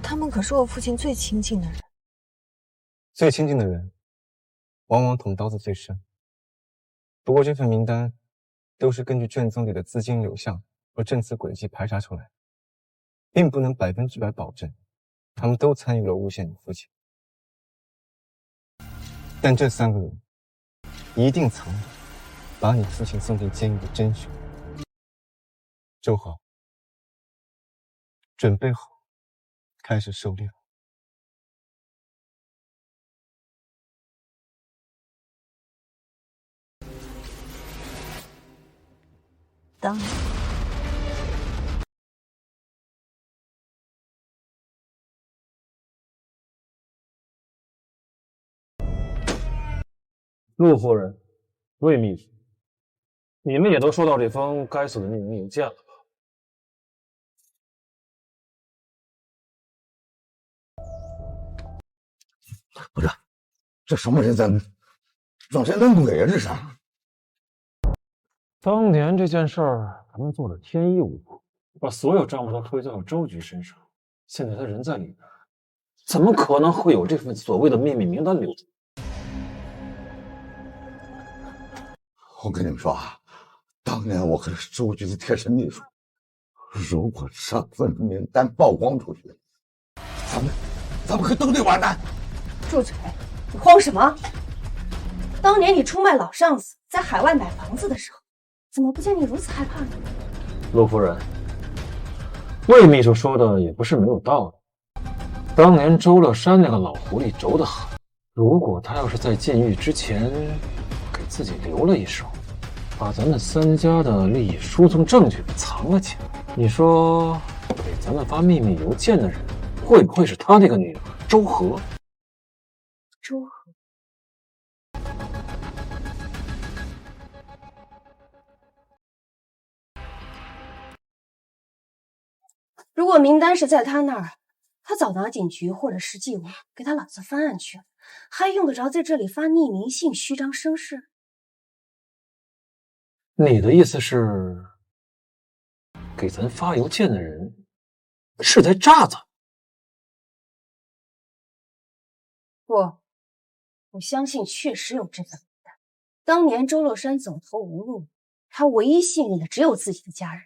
他们可是我父亲最亲近的人。最亲近的人，往往捅刀子最深。不过这份名单都是根据卷宗里的资金流向和证词轨迹排查出来，并不能100%保证他们都参与了诬陷你父亲。但这3个人一定藏着把你父亲送进监狱的真凶。周豪，准备好，开始狩猎。当然。陆夫人，魏秘书，你们也都收到这封该死的匿名邮件了吧？不是，这什么人在让谁能鬼啊？这是！当年这件事儿，咱们做的天衣无缝，把所有账目都推到了周局身上。现在他人在里边，怎么可能会有这份所谓的秘密名单留着？我跟你们说啊，当年我可是周局的贴身秘书，如果这份名单曝光出去，咱们可都得完蛋！住嘴！你慌什么？当年你出卖老上司，在海外买房子的时候，怎么不见你如此害怕呢？陆夫人，魏秘书说的也不是没有道理。当年周乐山那个老狐狸轴得很，如果他要是在进狱之前给自己留了一手，把咱们3家的利益输送证据给藏了起来，你说给咱们发秘密邮件的人会不会是他那个女儿周和？周和，如果名单是在他那儿，他早拿警局或者市纪委给他老子翻案去了，还用得着在这里发匿名信虚张声势？你的意思是，给咱发邮件的人是在诈咱？不，我相信确实有这份名单。当年周乐山走投无路，他唯一信任的只有自己的家人，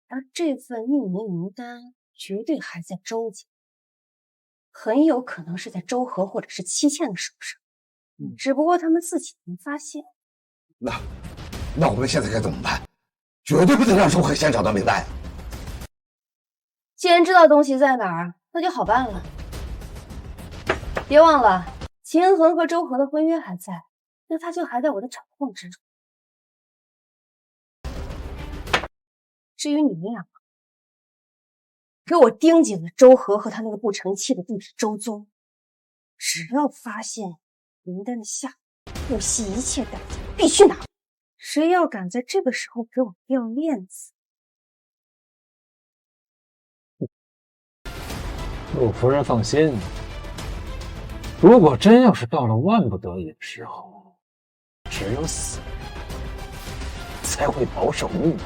而这份匿名名单绝对还在周家，很有可能是在周和或者是戚倩的手上，只不过他们自己没发现。那我们现在该怎么办？绝对不能让周和先找到名单。既然知道东西在哪儿，那就好办了。别忘了，秦衡和周和的婚约还在，那他就还在我的掌控之中。至于你们两个，给我盯紧了周和和他那个不成器的弟弟周宗，只要发现名单的下，不惜一切代价必须拿。谁要敢在这个时候给我掉链子，陆夫人放心，如果真要是到了万不得已的时候，只有死才会保守秘密。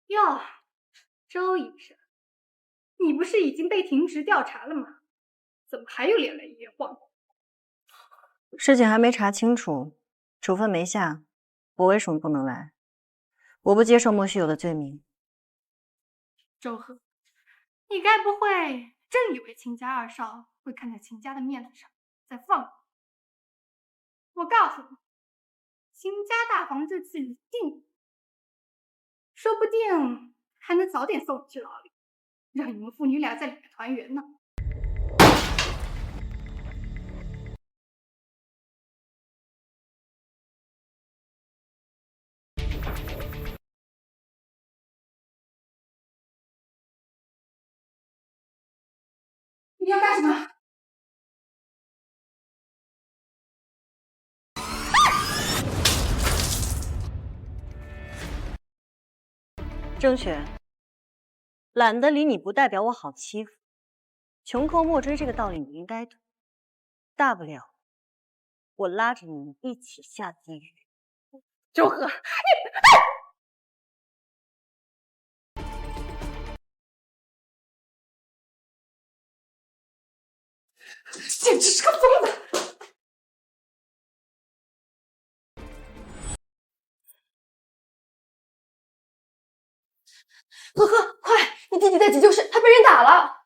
哟，周医生，你不是已经被停职调查了吗？怎么还有脸来医院晃悠？事情还没查清楚，处分没下，我为什么不能来？我不接受莫须有的罪名。周和，你该不会真以为秦家二少会看在秦家的面子上再放你？我告诉你，秦家大房这次一定，说不定还能早点送你去牢里，让你们父女俩在里面团圆呢。你要干什么？郑雪，懒得理你不代表我好欺负，穷寇莫追这个道理你应该懂。大不了我拉着你一起下地狱。周和，简直是个疯子！和和，快，你弟弟在急救室，他被人打了。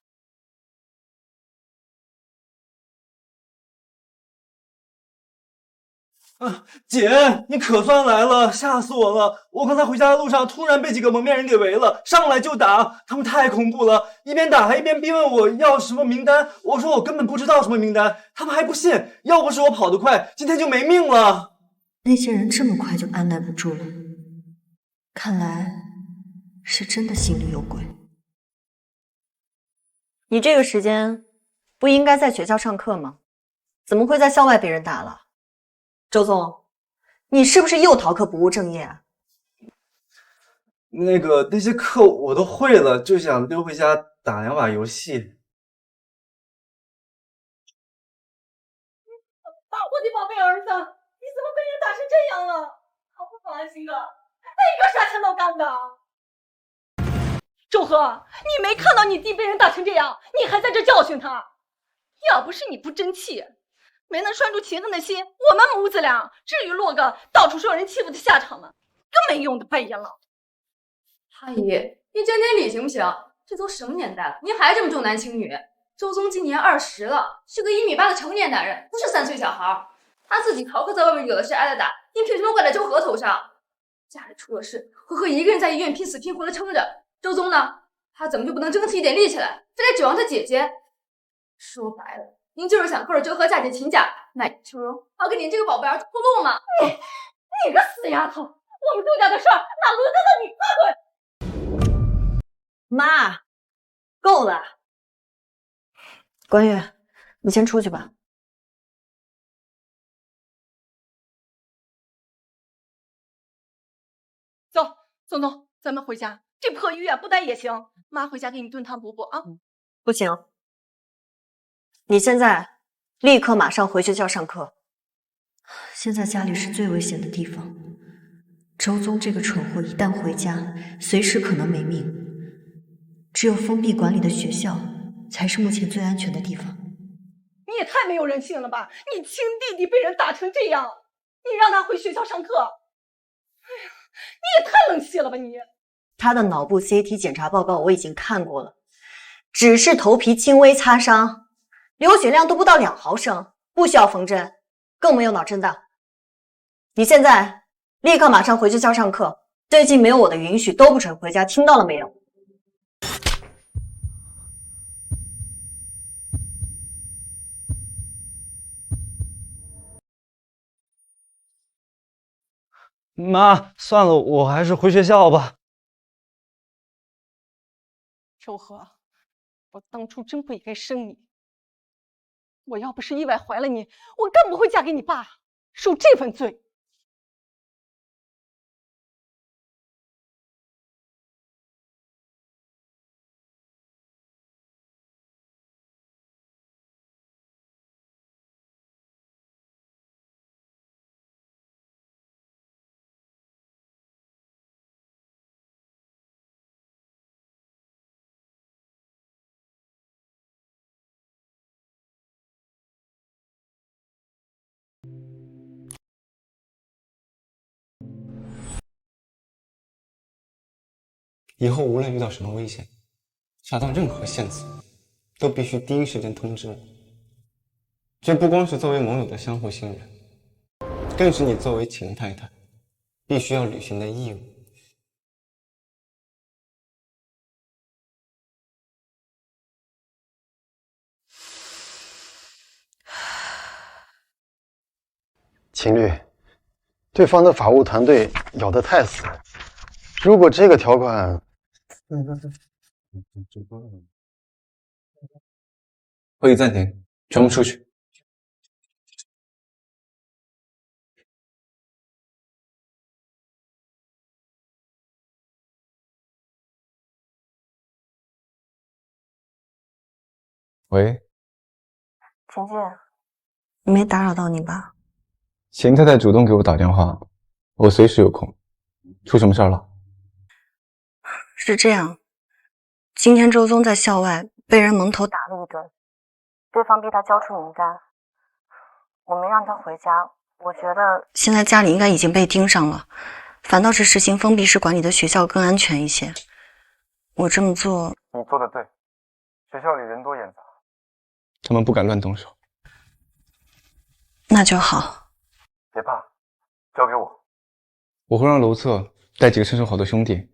姐，你可算来了，吓死我了！我刚才回家的路上，突然被几个蒙面人给围了，上来就打，他们太恐怖了，一边打还一边逼问我要什么名单。我说我根本不知道什么名单，他们还不信。要不是我跑得快，今天就没命了。那些人这么快就按耐不住了，看来是真的心里有鬼。你这个时间不应该在学校上课吗？怎么会在校外被人打了？周总，你是不是又逃课不务正业啊？那些课我都会了，就想溜回家打2把游戏。我的宝贝儿子，你怎么被人打成这样了？好不烦心啊！哪个傻钱都干的？周和，你没看到你弟被人打成这样，你还在这教训他？要不是你不争气，没能拴住秦奋的心，我们母子俩至于落个到处受人欺负的下场吗？更没用的背影了。阿姨，你讲点理行不行？这都什么年代了，你还这么重男轻女？周宗今年20了，是个1.8米的成年男人，不是3岁小孩。他自己逃课在外面惹的事挨了打，你凭什么怪在周和头上？家里出了事，和和一个人在医院拼死拼活的撑着，周宗呢？他怎么就不能争取一点力气来，非得指望他姐姐？说白了，您就是想勾着周和嫁进秦家，卖秋容，好给您这个宝贝儿子铺路吗？你个死丫头，我们周家的事儿哪轮得到你管？妈，够了。关羽，你先出去吧。走，总总，咱们回家。这破医院不待也行，妈回家给你炖汤补补啊。不行，你现在立刻马上回学校上课。现在家里是最危险的地方，周宗这个蠢货一旦回家，随时可能没命。只有封闭管理的学校才是目前最安全的地方。你也太没有人性了吧！你亲弟弟被人打成这样，你让他回学校上课？哎呀，你也太冷血了吧你！他的脑部 CT 检查报告我已经看过了，只是头皮轻微擦伤，流血量都不到2毫升，不需要缝针，更没有脑震荡。你现在立刻马上回学校上课，最近没有我的允许都不准回家，听到了没有？妈，算了，我还是回学校吧。周和，我当初真不应该生你。我要不是意外怀了你，我更不会嫁给你爸，受这份罪。以后无论遇到什么危险，查到任何线索，都必须第一时间通知我。这不光是作为盟友的相互信任，更是你作为秦太太必须要履行的义务。秦律，对方的法务团队咬得太死了。如果这个条款，会议暂停，全部出去。喂，晴晴，没打扰到你吧？秦太太主动给我打电话，我随时有空。出什么事儿了？是这样，今天周宗在校外被人蒙头打了一顿，对方逼他交出名单，我没让他回家。我觉得现在家里应该已经被盯上了，反倒是实行封闭式管理的学校更安全一些。我这么做，你做的对，学校里人多眼杂，他们不敢乱动手。那就好。别怕，交给我，我会让楼策带几个身手好的兄弟，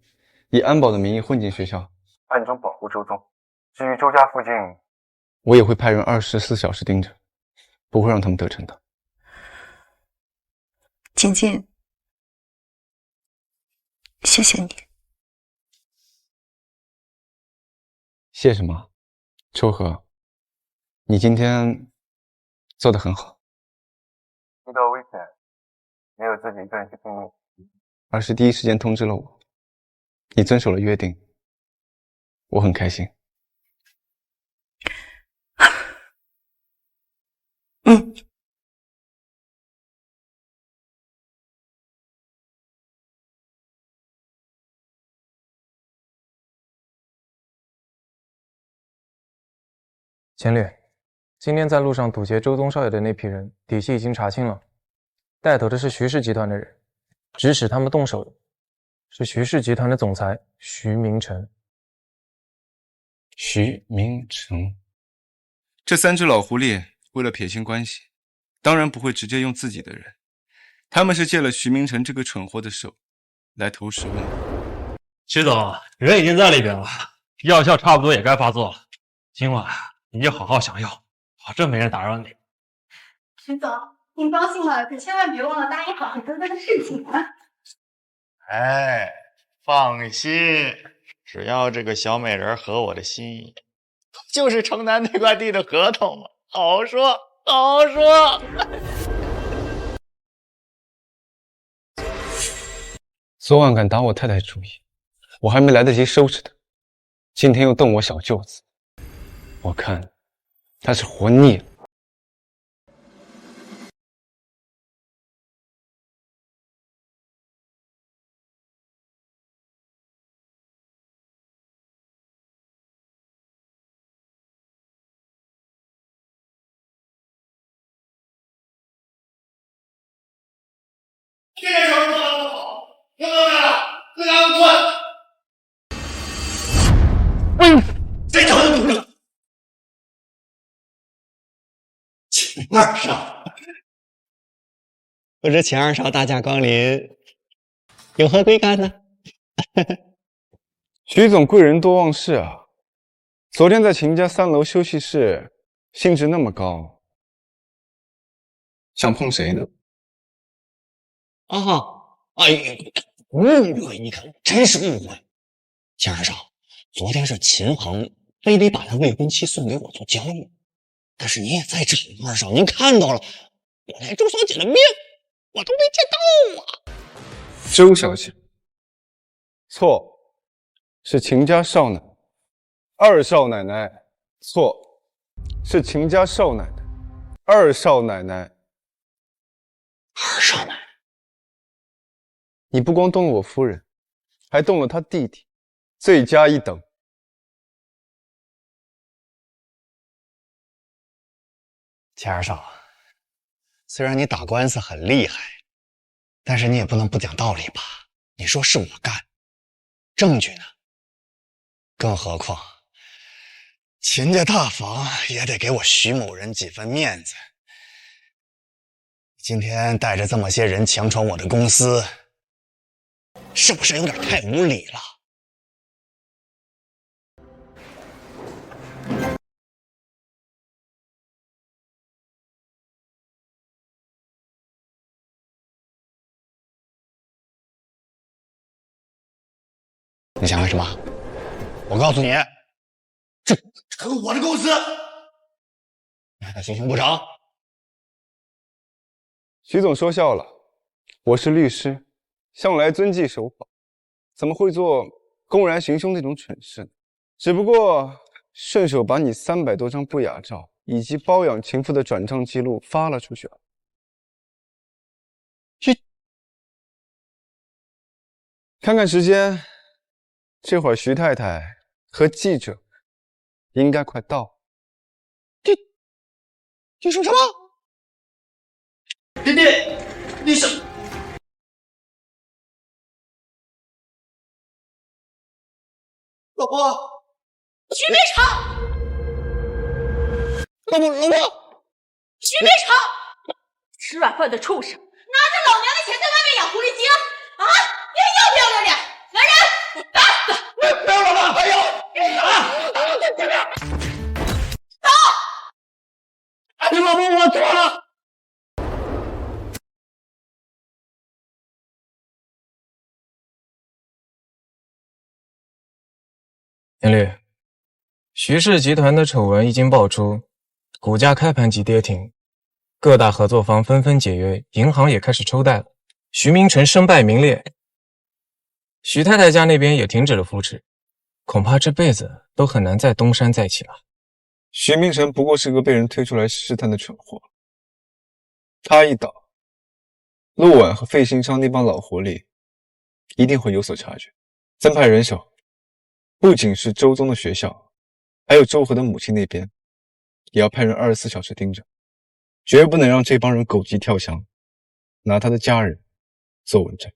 以安保的名义混进学校，暗中保护周宗。至于周家附近，我也会派人24小时盯着，不会让他们得逞的。静静，谢谢你。谢什么？秋荷，你今天做得很好。遇到危险，没有自己一个人去拼命，而是第一时间通知了我。你遵守了约定，我很开心。前略，今天在路上堵截周宗少爷的那批人，底细已经查清了，带头的是徐氏集团的人，指使他们动手的是徐氏集团的总裁徐明成。徐明成，这3只老狐狸为了撇清关系，当然不会直接用自己的人，他们是借了徐明成这个蠢货的手来投石问。徐总，人已经在里边了，药效差不多也该发作了，今晚你就好好享药，保证没人打扰你。徐总，您高兴了，可千万别忘了答应好和哥哥的事情啊！哎，放心，只要这个小美人合我的心，就是城南那块地的合同嘛，好说好说。昨晚敢打我太太主意，我还没来得及收拾他，今天又动我小舅子，我看他是活腻了。这个手做得不好，听到没有？自然滚！谁找你的？秦二少，不知秦二少大驾光临，有何贵干呢？徐总贵人多忘事啊！昨天在秦家3楼休息室，兴致那么高，想碰谁呢？哎呀，误会！你看，真是误会。秦二少，昨天是秦恒非得把他未婚妻送给我做交易，但是你也在场，二少，您看到了，我连周小姐的面我都没见到啊！周小姐，错，是秦家少奶。二少奶奶，错，是秦家少奶奶。二少奶奶，二少奶奶。你不光动了我夫人，还动了她弟弟，罪加一等。秦二少，虽然你打官司很厉害，但是你也不能不讲道理吧？你说是我干，证据呢？更何况秦家大房也得给我徐某人几分面子。今天带着这么些人强闯我的公司，是不是有点太无理了？你想干什么？我告诉你，这是我的公司，你还敢行凶不成？徐总说笑了，我是律师，向来遵纪守法，怎么会做公然行凶那种蠢事呢？只不过顺手把你300多张不雅照以及包养情妇的转账记录发了出去了。看看时间，这会儿徐太太和记者应该快到。你说什么？爹爹，你是？老婆，徐悲长，老婆，徐悲长，吃软饭的畜生，拿着老娘的钱在外面养狐狸精啊！你还要不要脸？来人，打！不要老婆，还有打！哎，老婆，我错了。田律，徐氏集团的丑闻一经爆出，股价开盘即跌停，各大合作方纷纷解约，银行也开始抽贷了。徐明成身败名裂，徐太太家那边也停止了扶持，恐怕这辈子都很难再东山再起了。徐明成不过是个被人推出来试探的蠢货，他一倒，陆婉和费兴昌那帮老狐狸一定会有所察觉，增派人手。不仅是周宗的学校，还有周和的母亲那边，也要派人24小时盯着，绝不能让这帮人狗急跳墙，拿他的家人做文章。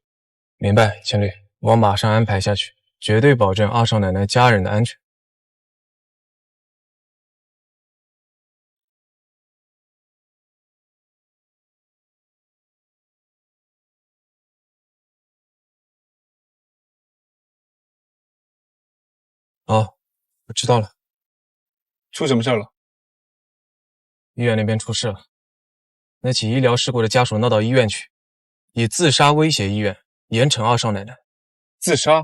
明白，千律，我马上安排下去，绝对保证二少奶奶家人的安全。哦，我知道了。出什么事了？医院那边出事了，那起医疗事故的家属闹到医院去，以自杀威胁医院，严惩二少奶奶。自杀？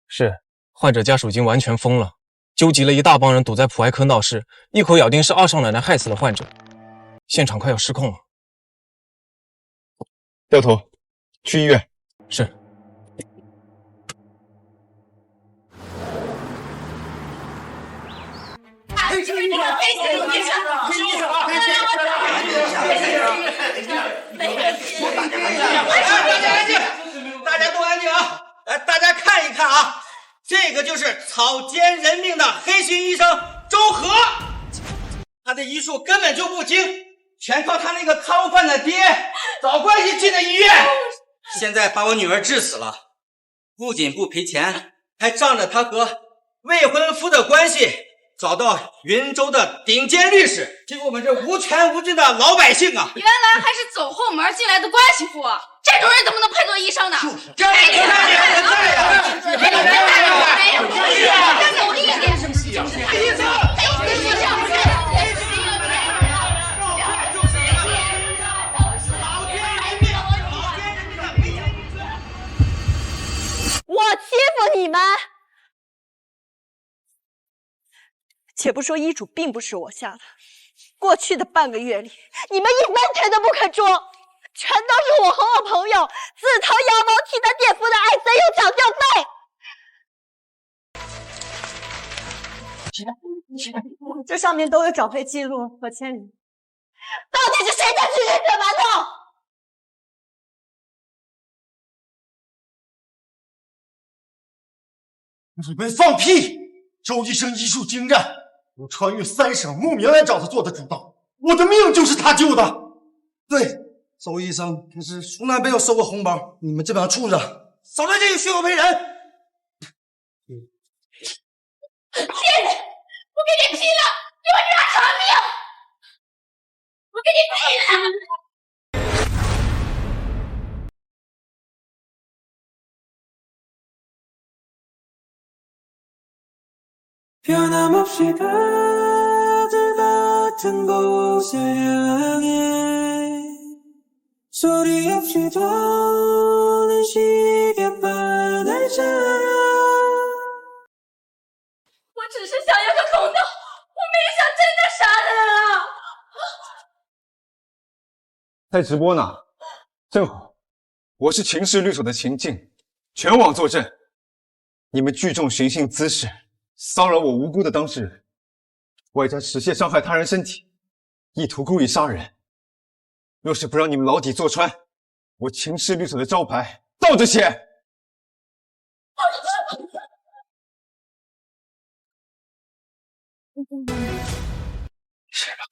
是，患者家属已经完全疯了，纠集了一大帮人堵在普爱科闹事，一口咬定是二少奶奶害死了患者，现场快要失控了。掉头，去医院。是。大家都安静啊！来，大家看一看啊，这个就是草菅人命的黑心医生周和，他的医术根本就不精，全靠他那个汤饭的爹找关系进的医院，现在把我女儿治死了，不仅不赔钱，还仗着他和未婚夫的关系找到云州的顶尖律师，结果我们这无权无据的老百姓啊，原来还是走后门进来的关系户，这种人怎么能配做医生呢？就是这样，有力一点，医生，我欺负你们？且不说医嘱并不是我下的，过去的半个月里，你们一分钱都不肯出，全都是我和我朋友自掏腰包替他垫付的爱森用抢救费。这上面都有缴费记录和签名，到底是谁在吃人血馒头？你们放屁！周医生医术精湛，我穿越3省慕名来找他做的主刀，我的命就是他救的。对，周医生可是从来没有收过红包，你们这帮畜生，少在这里血口赔人！骗人！我给你劈了，你我女儿偿命！我给你劈了！변함없이 가들 같은 곳을 향해 소리 없이 도는 시계바늘 자라 我只是想要个公道，我没想真的杀人啊！在直播呢，正好，我是秦氏律所的秦静，全网作证，你们聚众寻衅滋事，骚扰我无辜的当事人，外加持械伤害他人身体，意图故意杀人。若是不让你们牢底坐穿，我秦氏律所的招牌倒着写。是吧？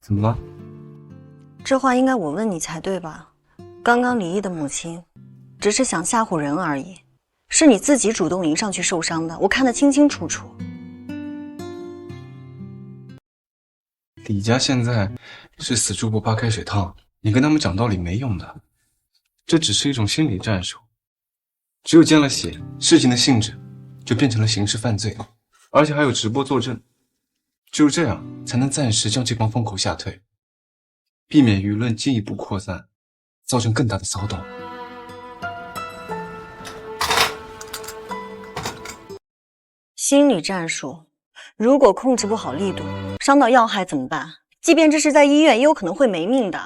怎么了？这话应该我问你才对吧？刚刚李毅的母亲只是想吓唬人而已，是你自己主动迎上去受伤的，我看得清清楚楚。李家现在是死猪不怕开水烫，你跟他们讲道理没用的，这只是一种心理战术。只有见了血，事情的性质就变成了刑事犯罪，而且还有直播作证。只有这样才能暂时将这帮疯狗吓退，避免舆论进一步扩散，造成更大的骚动。心理战术，如果控制不好力度，伤到要害怎么办？即便这是在医院，也有可能会没命的。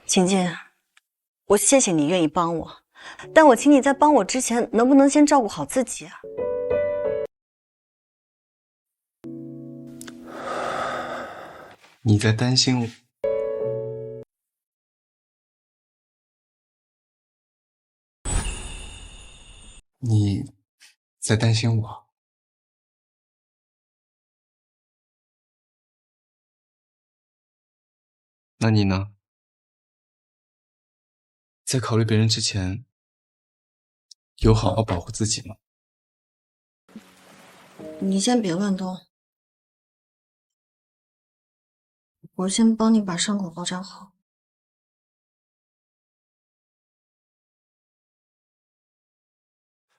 秦晋，我谢谢你愿意帮我，但我请你在帮我之前，能不能先照顾好自己啊？你在担心我？你在担心我？那你呢？在考虑别人之前，有好好保护自己吗？你先别乱动。我先帮你把伤口包扎好。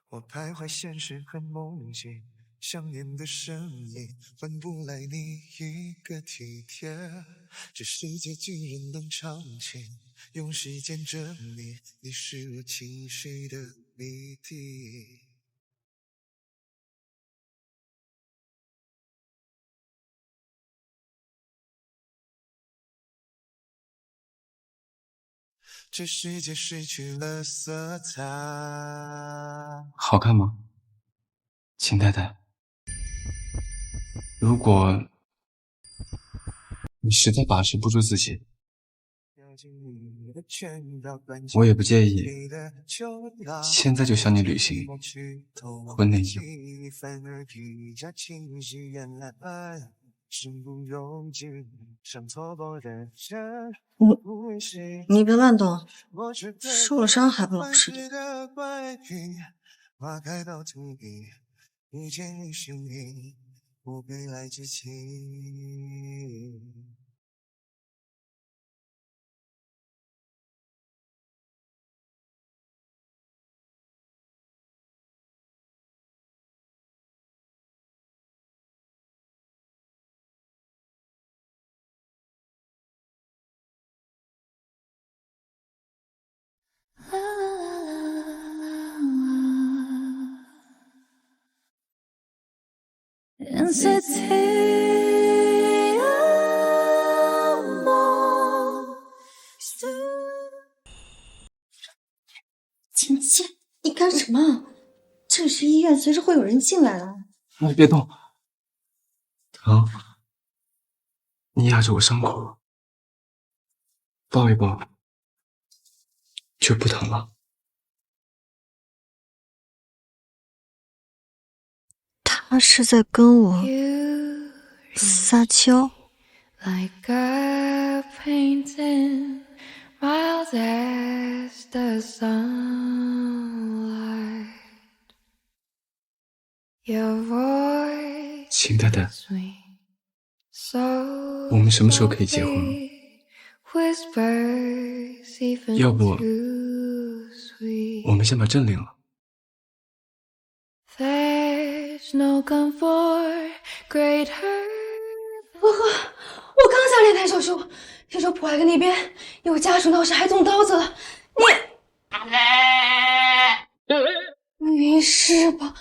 我徘徊现实和梦境，想念的声音换不来你一个体贴。这世界竟然能长情，用时间证明你是我情绪的谜底。这世界失去了色彩。好看吗，秦太太？如果你实在把持不住自己，我也不介意现在就向你履行婚内义务。你别乱动，受了伤还不老实点。花开到土里，遇见你生命，不必来激情。秦晋，你干什么？这里是医院，随时会有人进来的。你别动，疼，你压着我伤口，抱一抱就不疼了。他是在跟我撒娇。 Like a painting, Wild as the sunlight, your voice 秦太太， so 我们什么时候可以结婚？ whispers even 要不 too sweet. 我们先把证领了。 There's no comfort greater. 呵呵，我刚下擂台手术，听说普爱哥那边有家属闹事还动刀子了，你没事吧？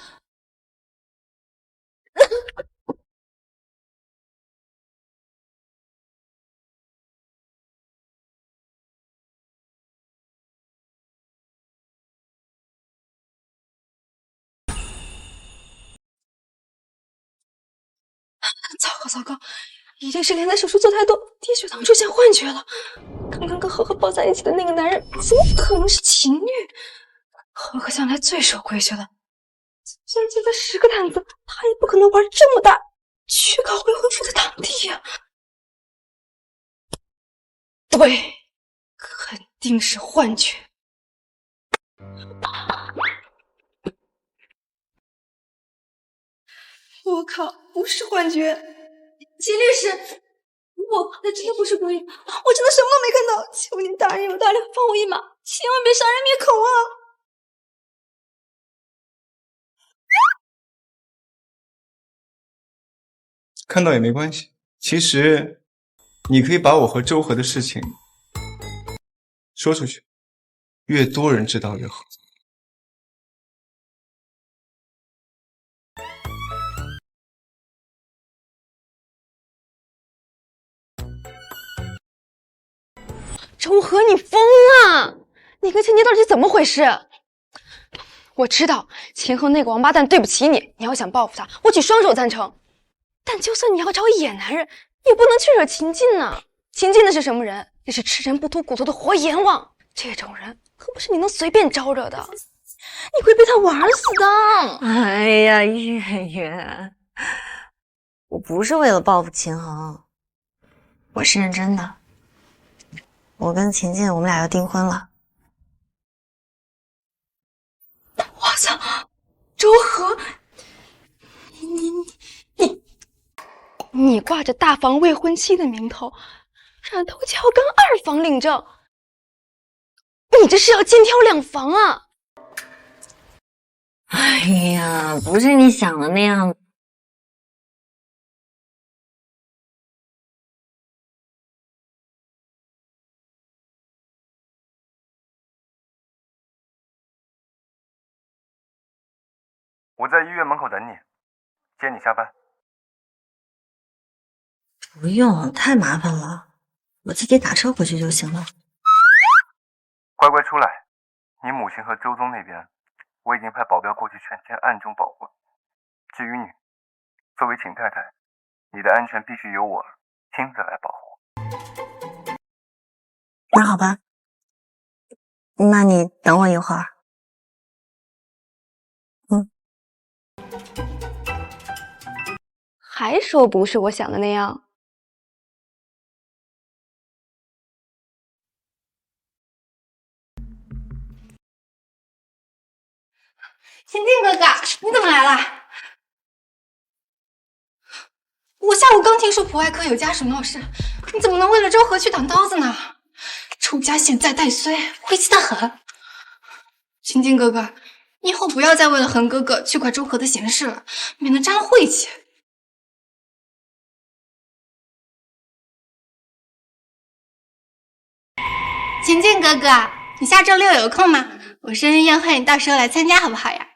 糟糕糟糕，一定是连载手术做太多，低血糖出现幻觉了。刚刚跟和和抱在一起的那个男人，怎么可能是情侣？和和向来最守规矩了，竟然就在10个胆子，他也不可能玩这么大，去搞未婚夫的堂弟呀！对，肯定是幻觉。我靠，不是幻觉！秦律师，我刚才真的不是故意，我真的什么都没看到，求您大人有大量，放我一马，千万别杀人灭口啊！看到也没关系。其实，你可以把我和周和的事情说出去，越多人知道越好。周和，你疯了！你跟倩倩到底怎么回事？我知道秦河那个王八蛋对不起你，你要想报复他，我举双手赞成。但就算你要找野男人，也不能去惹秦晋呐。秦晋的是什么人？也是吃人不吐骨头的活阎王。这种人可不是你能随便招惹的，你会被他玩死的。哎呀，月月，我不是为了报复秦衡，我是认真的。我跟秦晋，我们俩要订婚了。我操，周和，你挂着大房未婚妻的名头，染头桥跟2房领证，你这是要肩挑2房啊！哎呀，不是你想的那样。我在医院门口等你，接你下班。不用，太麻烦了，我自己打车回去就行了。乖乖出来，你母亲和周宗那边，我已经派保镖过去全天暗中保护。至于你，作为秦太太，你的安全必须由我亲自来保护。那好吧，那你等我一会儿。还说不是我想的那样。秦晋哥哥，你怎么来了？我下午刚听说普外科有家属闹事，你怎么能为了周和去挡刀子呢？周家现在带衰，晦气得很。秦晋哥哥，你以后不要再为了恒哥哥去管周和的闲事了，免得沾了晦气。秦晋哥哥，你下周6有空吗？我生日宴会，你到时候来参加好不好呀？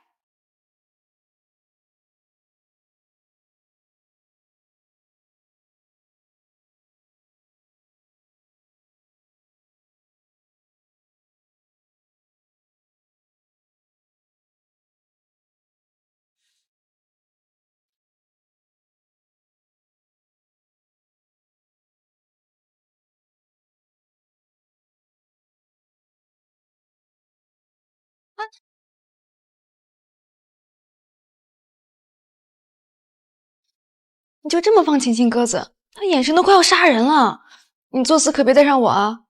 你就这么放秦晋鸽子？他眼神都快要杀人了，你作死可别带上我啊！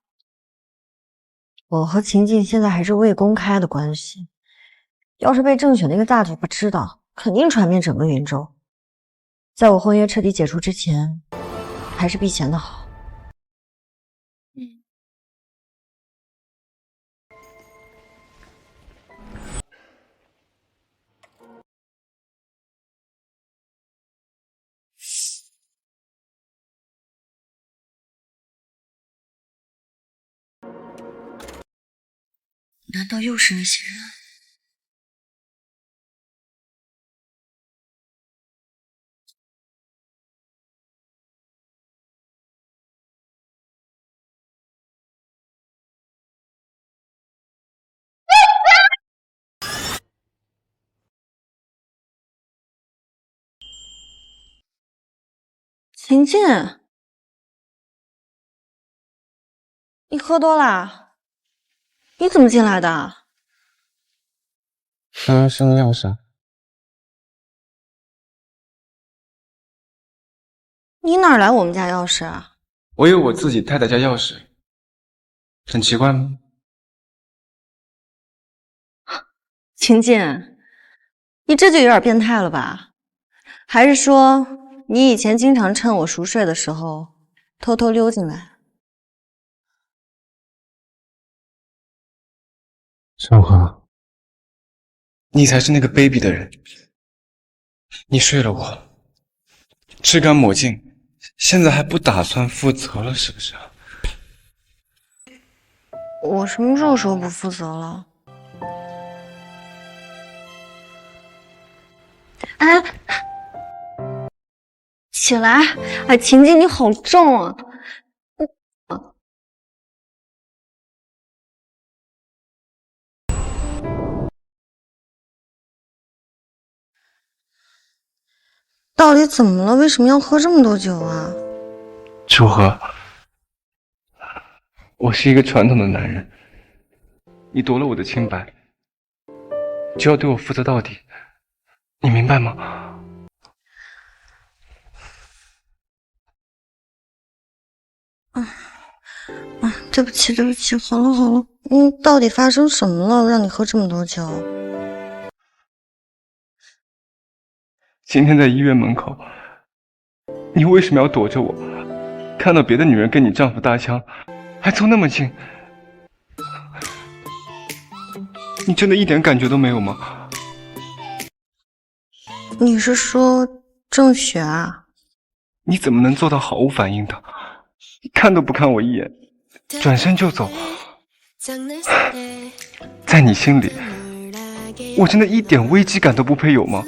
我和秦晋现在还是未公开的关系，要是被郑雪那个大嘴巴知道，肯定传遍整个云州。在我婚约彻底解除之前，还是避嫌的好。难道又是那些人？秦晋，你喝多啦？你怎么进来的？刚刚生了钥匙啊。你哪来我们家钥匙啊？我有我自己太太家钥匙，很奇怪吗？秦晋，你这就有点变态了吧？还是说你以前经常趁我熟睡的时候偷偷溜进来？小华，你才是那个卑鄙的人！你睡了我，吃干抹净，现在还不打算负责了，是不是？我什么时候说不负责了？哎，起来！哎，秦晋，你好重啊！到底怎么了？为什么要喝这么多酒啊？楚河，我是一个传统的男人，你夺了我的清白，就要对我负责到底，你明白吗？对不起，对不起，好了好了，到底发生什么了，让你喝这么多酒？今天在医院门口，你为什么要躲着我？看到别的女人跟你丈夫搭腔，还凑那么近，你真的一点感觉都没有吗？你是说郑雪啊？你怎么能做到毫无反应的？看都不看我一眼，转身就走。在你心里，我真的一点危机感都不配有吗？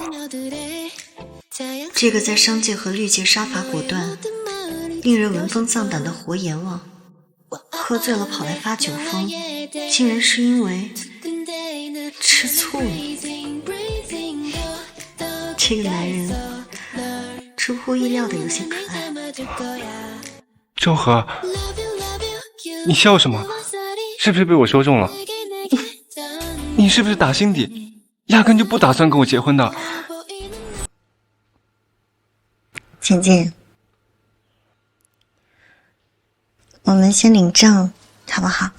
这个在商界和绿界杀伐果断，令人闻风丧胆的活阎王，喝醉了跑来发酒疯，竟然是因为吃醋了。这个男人出乎意料的有些可爱。周河，你笑什么？是不是被我说中了？你是不是打心底压根就不打算跟我结婚的？简简，我们先领证好不好？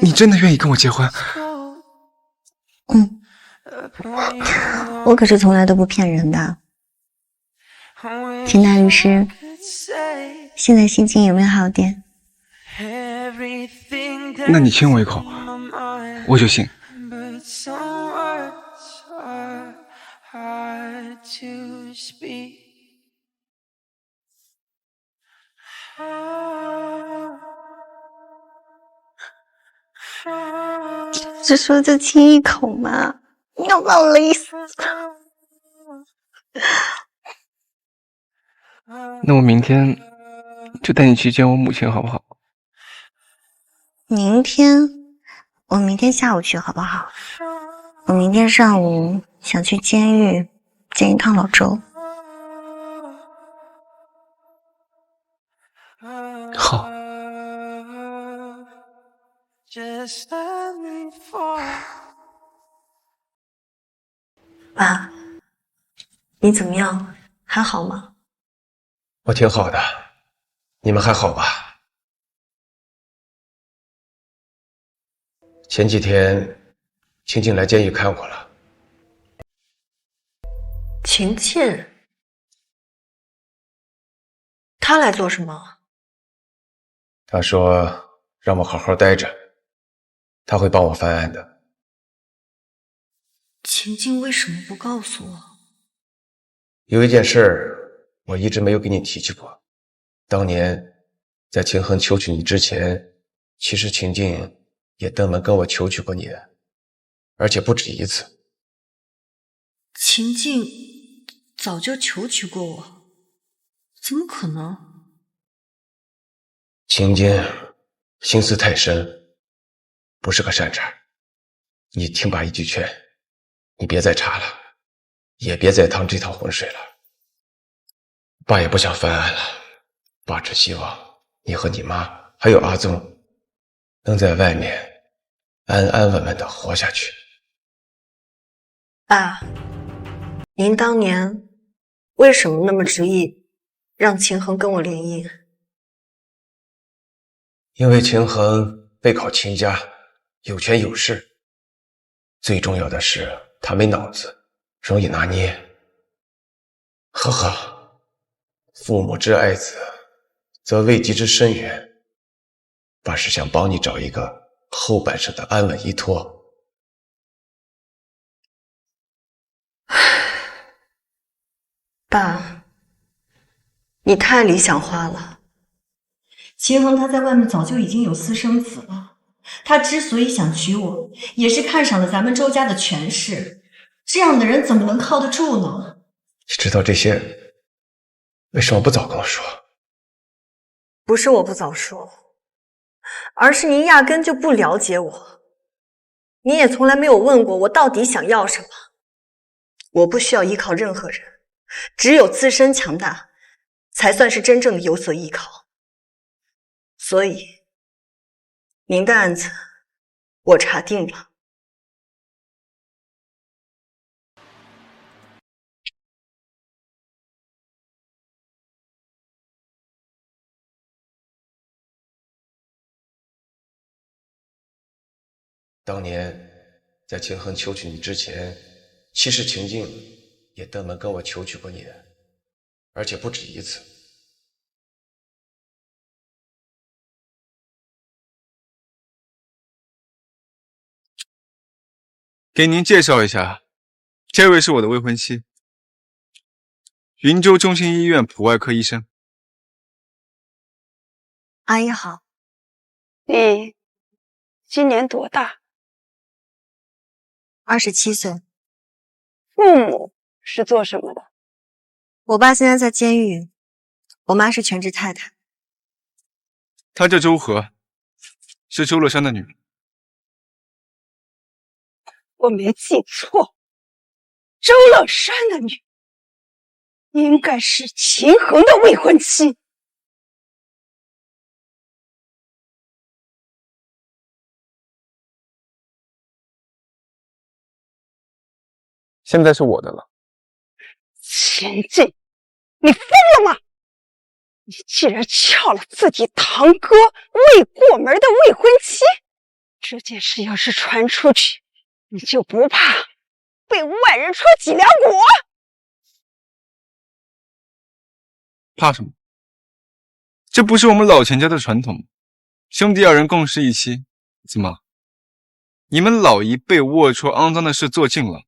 你真的愿意跟我结婚？我可是从来都不骗人的。秦大律师，现在心情有没有好点？那你亲我一口，我就信。只说就亲一口嘛，你要把我勒死！那我明天就带你去见我母亲，好不好？明天？我明天下午去好不好？我明天上午想去监狱见一趟老周。好。爸，你怎么样？还好吗？我挺好的，你们还好吧？前几天，晴晴来监狱看我了。晴晴，她来做什么？她说让我好好待着，她会帮我翻案的。晴晴为什么不告诉我？有一件事儿，我一直没有给你提起过。当年在秦衡求娶你之前，其实秦静也登门跟我求娶过你，而且不止一次。晴静早就求娶过我，怎么可能？秦静心思太深，不是个善茬。你听爸一句劝，你别再查了，也别再趟这趟浑水了。爸也不想翻案了，爸只希望你和你妈还有阿宗能在外面安安稳稳地活下去。爸，您当年为什么那么执意让秦衡跟我联姻？因为秦衡背靠秦家，有权有势，最重要的是他没脑子，容易拿捏。呵呵，父母之爱子，则位极之深远。爸是想帮你找一个后半生的安稳依托。爸，你太理想化了。秦衡他在外面早就已经有私生子了，他之所以想娶我，也是看上了咱们周家的权势。这样的人怎么能靠得住呢？你知道这些，为什么不早跟我说？不是我不早说，而是您压根就不了解我，你也从来没有问过我到底想要什么。我不需要依靠任何人，只有自身强大，才算是真正的有所依靠。所以，您的案子我查定了。当年在秦衡求娶你之前，其实秦静也登门跟我求娶过你，而且不止一次。给您介绍一下，这位是我的未婚妻，云州中心医院普外科医生。阿姨好。你今年多大？27岁。父母是做什么的？我爸现在在监狱，我妈是全职太太。她叫周和，是周乐山的女儿。我没记错，周乐山的女应该是秦衡的未婚妻。现在是我的了。秦静，你疯了吗？你竟然撬了自己堂哥未过门的未婚妻，这件事要是传出去，你就不怕被外人戳脊梁骨？怕什么？这不是我们老钱家的传统吗？兄弟二人共侍一妻，怎么？你们老一辈龌龊肮脏的事做尽了，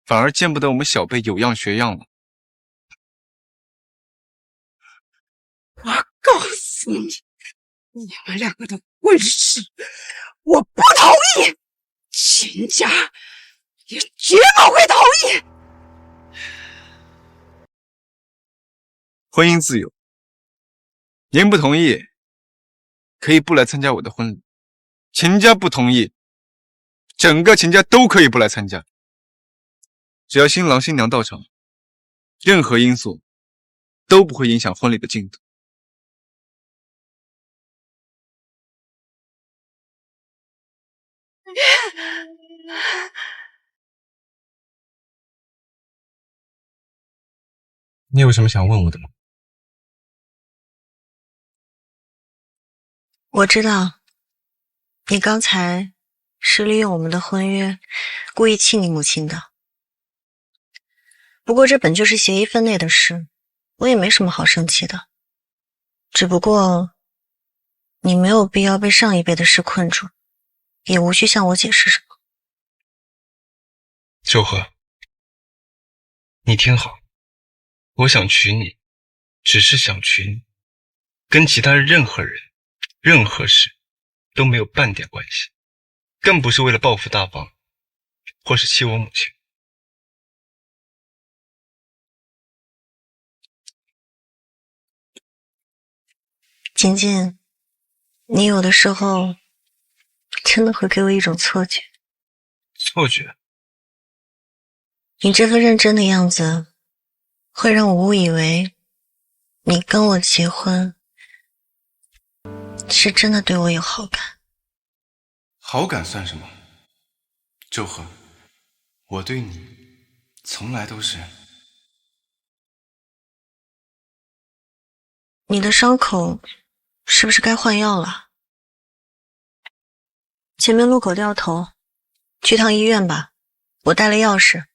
反而见不得我们小辈有样学样了。我告诉你，你们两个的婚事，我不同意，秦家也绝不会同意。婚姻自由，您不同意，可以不来参加我的婚礼；秦家不同意，整个秦家都可以不来参加。只要新郎新娘到场，任何因素都不会影响婚礼的进度。你有什么想问我的吗？我知道，你刚才是利用我们的婚约，故意气你母亲的。不过这本就是协议分内的事，我也没什么好生气的。只不过，你没有必要被上一辈的事困住，也无需向我解释什么。周和，你听好，我想娶你，只是想娶你，跟其他任何人、任何事都没有半点关系，更不是为了报复大方，或是气我母亲。仅仅，你有的时候真的会给我一种错觉。错觉？你这份认真的样子，会让我误以为你跟我结婚是真的对我有好感。好感算什么？周和，我对你从来都是……你的伤口是不是该换药了？前面路口掉头，去趟医院吧，我带了钥匙。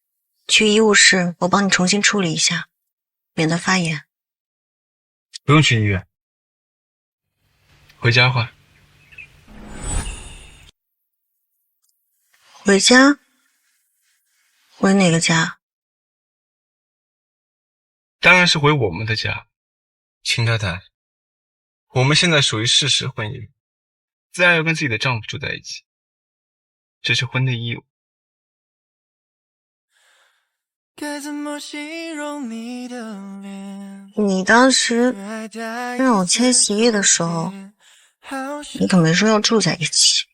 去医务室，我帮你重新处理一下，免得发炎。不用去医院，回家换。回家？回哪个家？当然是回我们的家。秦太太，我们现在属于事实婚姻，自然要跟自己的丈夫住在一起，这是婚内义务。你当时让我签协议的时候，你可没说要住在一起。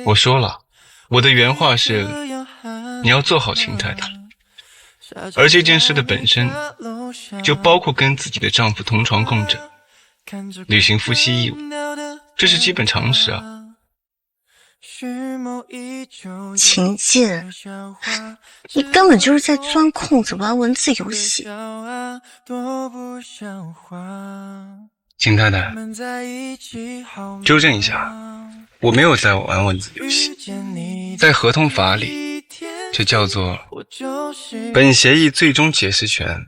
我说了，我的原话是，你要做好秦太太，而这件事的本身，就包括跟自己的丈夫同床共枕，履行夫妻义务，这是基本常识啊。秦晋，你根本就是在钻空子玩文字游戏。秦太太，纠正一下，我没有在玩文字游戏，在合同法里，这叫做本协议最终解释权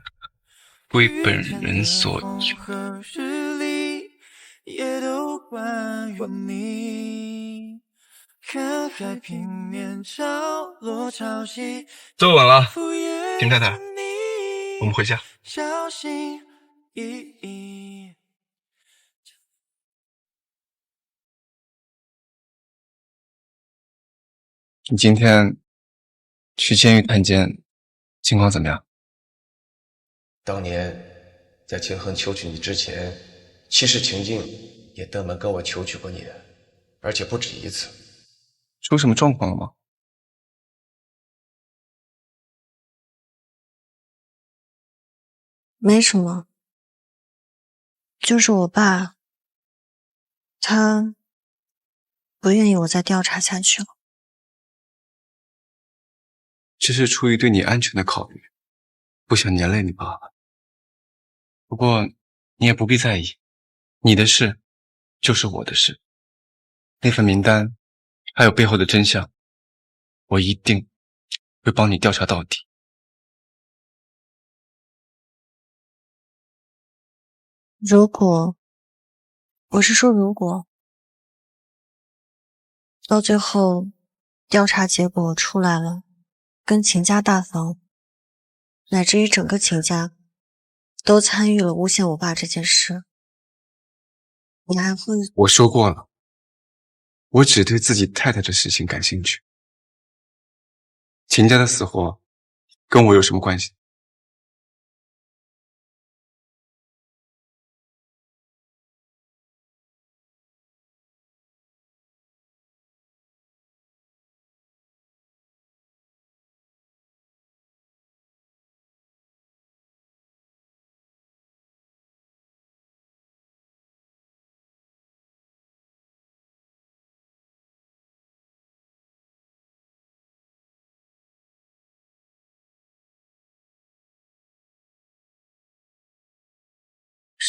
归本人所有。坐稳了，秦太太，我们回家。你今天去监狱探监，情况怎么样？当年在秦衡求娶你之前，其实秦晋也登门跟我求娶过你的，而且不止一次。出什么状况了吗？没什么，就是我爸，他不愿意我再调查下去了。这是出于对你安全的考虑，不想连累你爸爸。不过你也不必在意，你的事就是我的事。那份名单还有背后的真相，我一定会帮你调查到底。如果，我是说如果，到最后调查结果出来了，跟秦家大嫂，乃至于整个秦家，都参与了诬陷我爸这件事，你还会……我说过了，我只对自己太太的事情感兴趣。秦家的死活跟我有什么关系？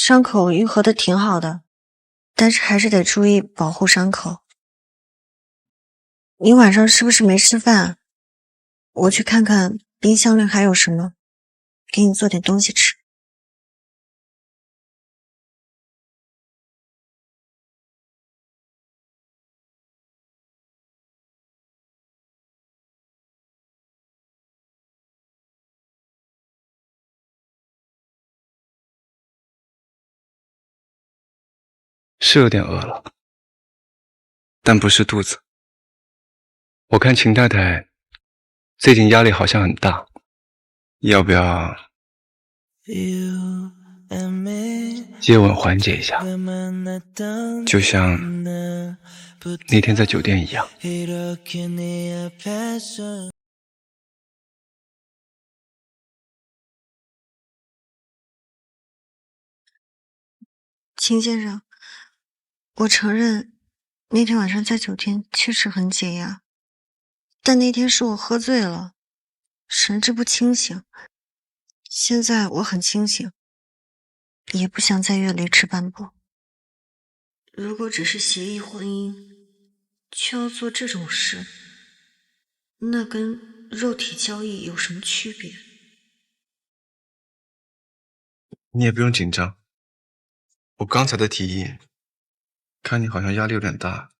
伤口愈合的挺好的，但是还是得注意保护伤口。你晚上是不是没吃饭？我去看看冰箱里还有什么，给你做点东西吃。是有点饿了，但不是肚子。我看秦太太最近压力好像很大，要不要接吻缓解一下？就像那天在酒店一样。秦先生，我承认那天晚上在酒店确实很解压，但那天是我喝醉了，神志不清醒。现在我很清醒，也不想再越雷池半步。如果只是协议婚姻，却要做这种事，那跟肉体交易有什么区别？你也不用紧张，我刚才的提议，看你好像压力有点大，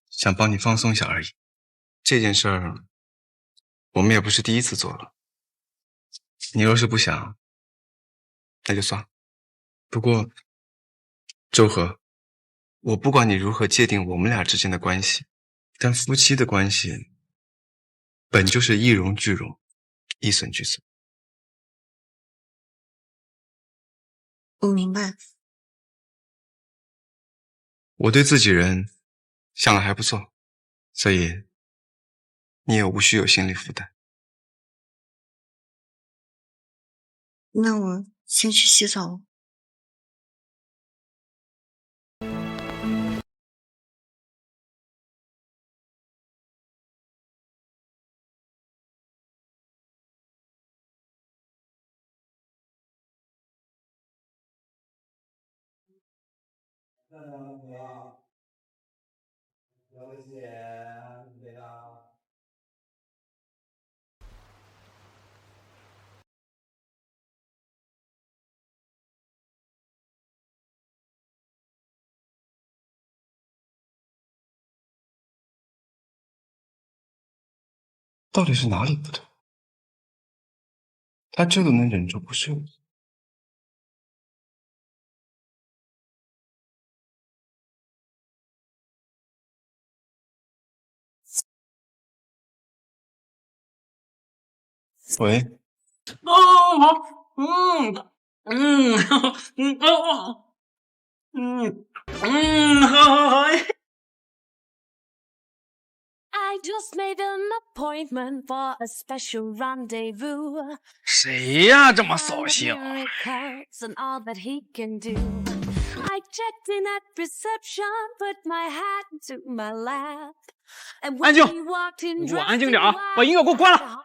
想帮你放松一下而已。这件事儿，我们也不是第一次做了。你要是不想，那就算了。不过，周和，我不管你如何界定我们俩之间的关系，但夫妻的关系本就是一荣俱荣，一损俱损。我明白。我对自己人向来还不错，所以你也无需有心理负担。那我先去洗澡了。到底是哪里不对？他这都能忍住不睡我。喂，好。I just made an appointment for a special rendezvous. 谁呀这么扫兴？ And all that he can do. I checked in at reception, put my hat to my lap. And 安 when 静， he walked in, 你给我安静点啊！把音乐给我关了。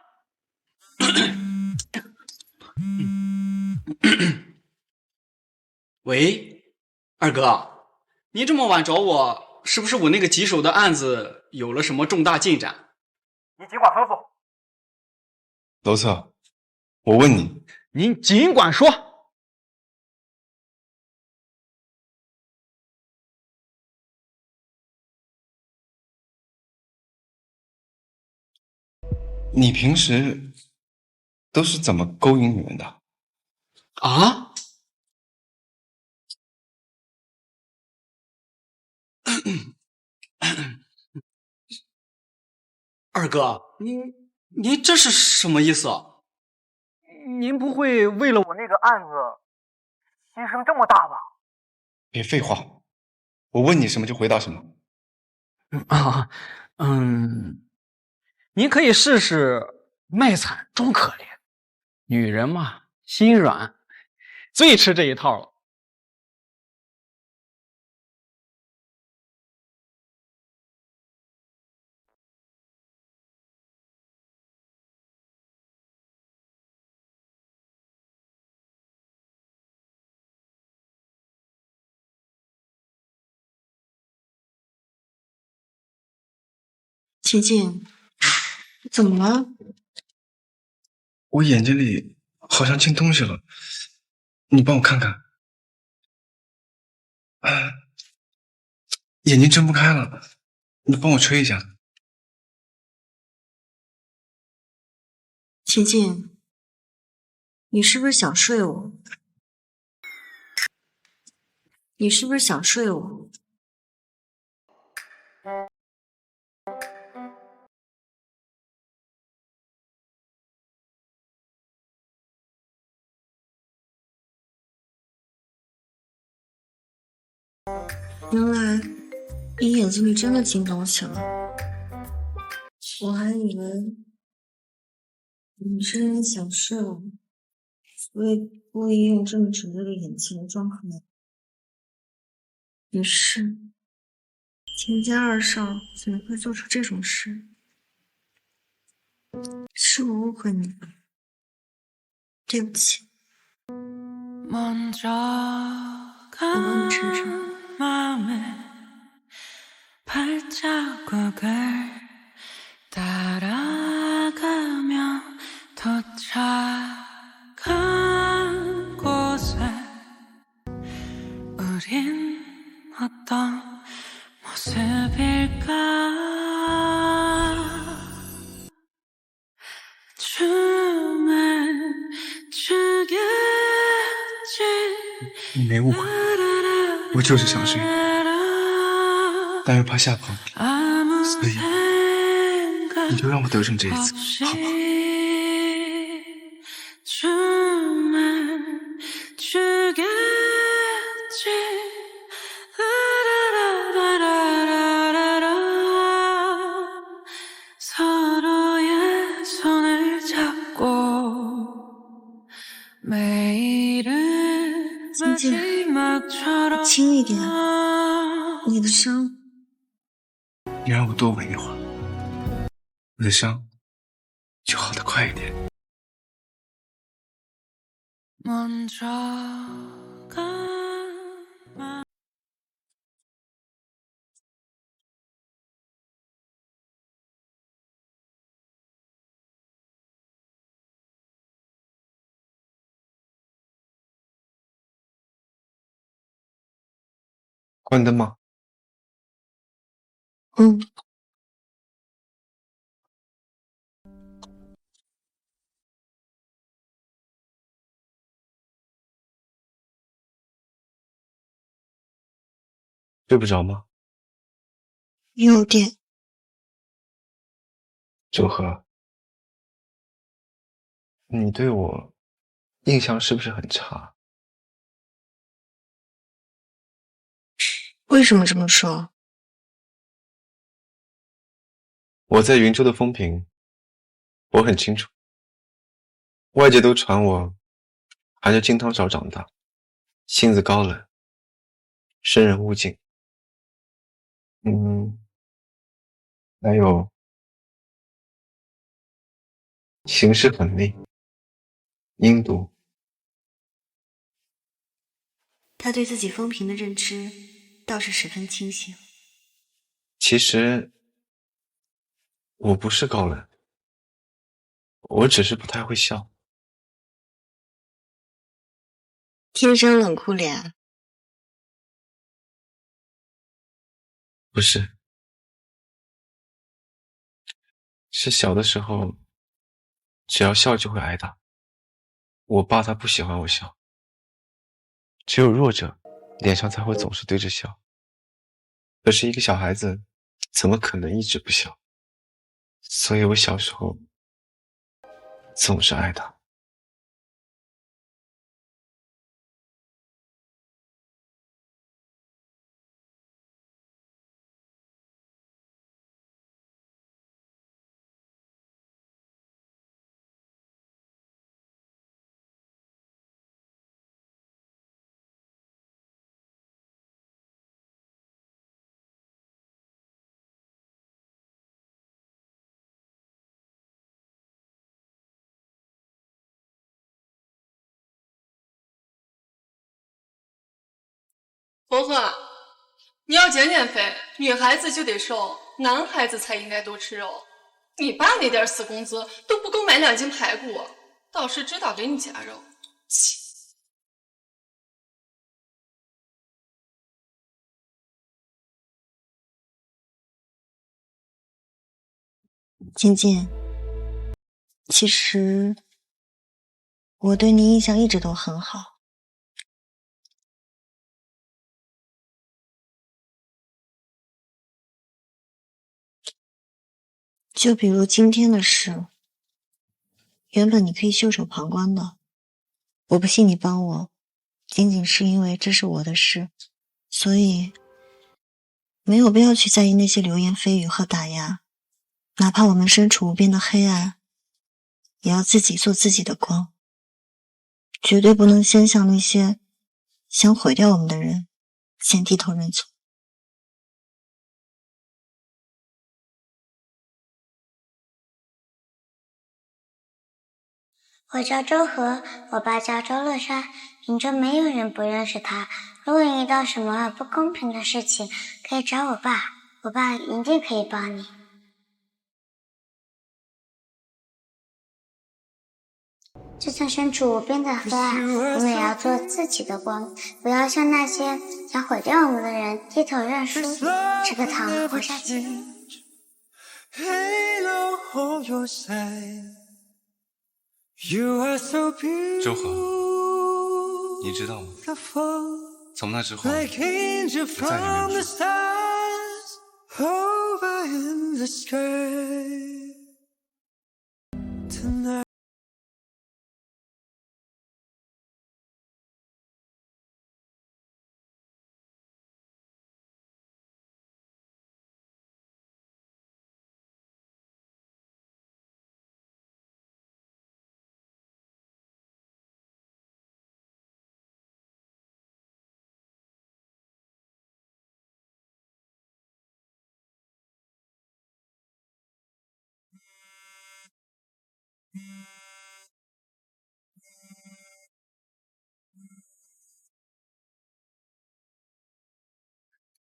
喂，二哥，你这么晚找我，是不是我那个棘手的案子有了什么重大进展？你尽管吩咐。楼策，我问你，您尽管说。你平时都是怎么勾引女人的？啊？二哥，您这是什么意思啊？您不会为了我那个案子牺牲这么大吧？别废话，我问你什么就回答什么。您可以试试卖惨装可怜，女人嘛，心软，最吃这一套了。秦静，怎么了？我眼睛里好像进东西了，你帮我看看。眼睛睁不开了，你帮我吹一下。秦静，你是不是想睡我？你是不是想睡我？原来你眼睛里真的进东西了，我还以为你是因为想睡我，所以故意用这么直着的眼睛装可爱。于是，秦家二少怎么会做出这种事？是我误会你了，对不起。我帮你撑撑。 발자국을 따라가며 도착한 곳에 우린 어떤 모습일까 춤을 추겠지 你没误会，我就是想睡，但又怕吓跑你，所以你就让我得逞这一次，好不好？ 静静，轻一点，你的伤。你让我多吻一会儿，我的伤就好得快一点。 关灯吗？嗯。睡不着吗？有点。周和，你对我印象是不是很差？为什么这么说？ 我在云州的风评，我很清楚。外界都传我含着金汤勺长大，性子高冷，生人勿近。还有行事狠戾，阴毒。他对自己风评的认知倒是十分清醒。其实我不是高冷，我只是不太会笑。 天生冷酷脸？不是，是小的时候，只要笑就会挨打。我爸他不喜欢我笑，只有弱者脸上才会总是堆着笑。可是一个小孩子怎么可能一直不笑？所以我小时候总是挨打。 婆婆，你要减减肥，女孩子就得瘦，男孩子才应该多吃肉。你爸那点死工资都不够买2斤排骨，倒是知道给你加肉。切！静静，其实我对你印象一直都很好。就比如今天的事，原本你可以袖手旁观的，我不信你帮我，仅仅是因为这是我的事，所以没有必要去在意那些流言蜚语和打压。哪怕我们身处无边的黑暗，也要自己做自己的光，绝对不能先向那些想毁掉我们的人先低头认错。我叫周和，我爸叫周乐山，林州没有人不认识他。如果你遇到什么不公平的事情，可以找我爸，我爸一定可以帮你。就算身处无边的黑暗，我们也要做自己的光，不要向那些想毁掉我们的人低头认输，吃个糖活下去。周和，你知道吗？从那之后，我再也没有说。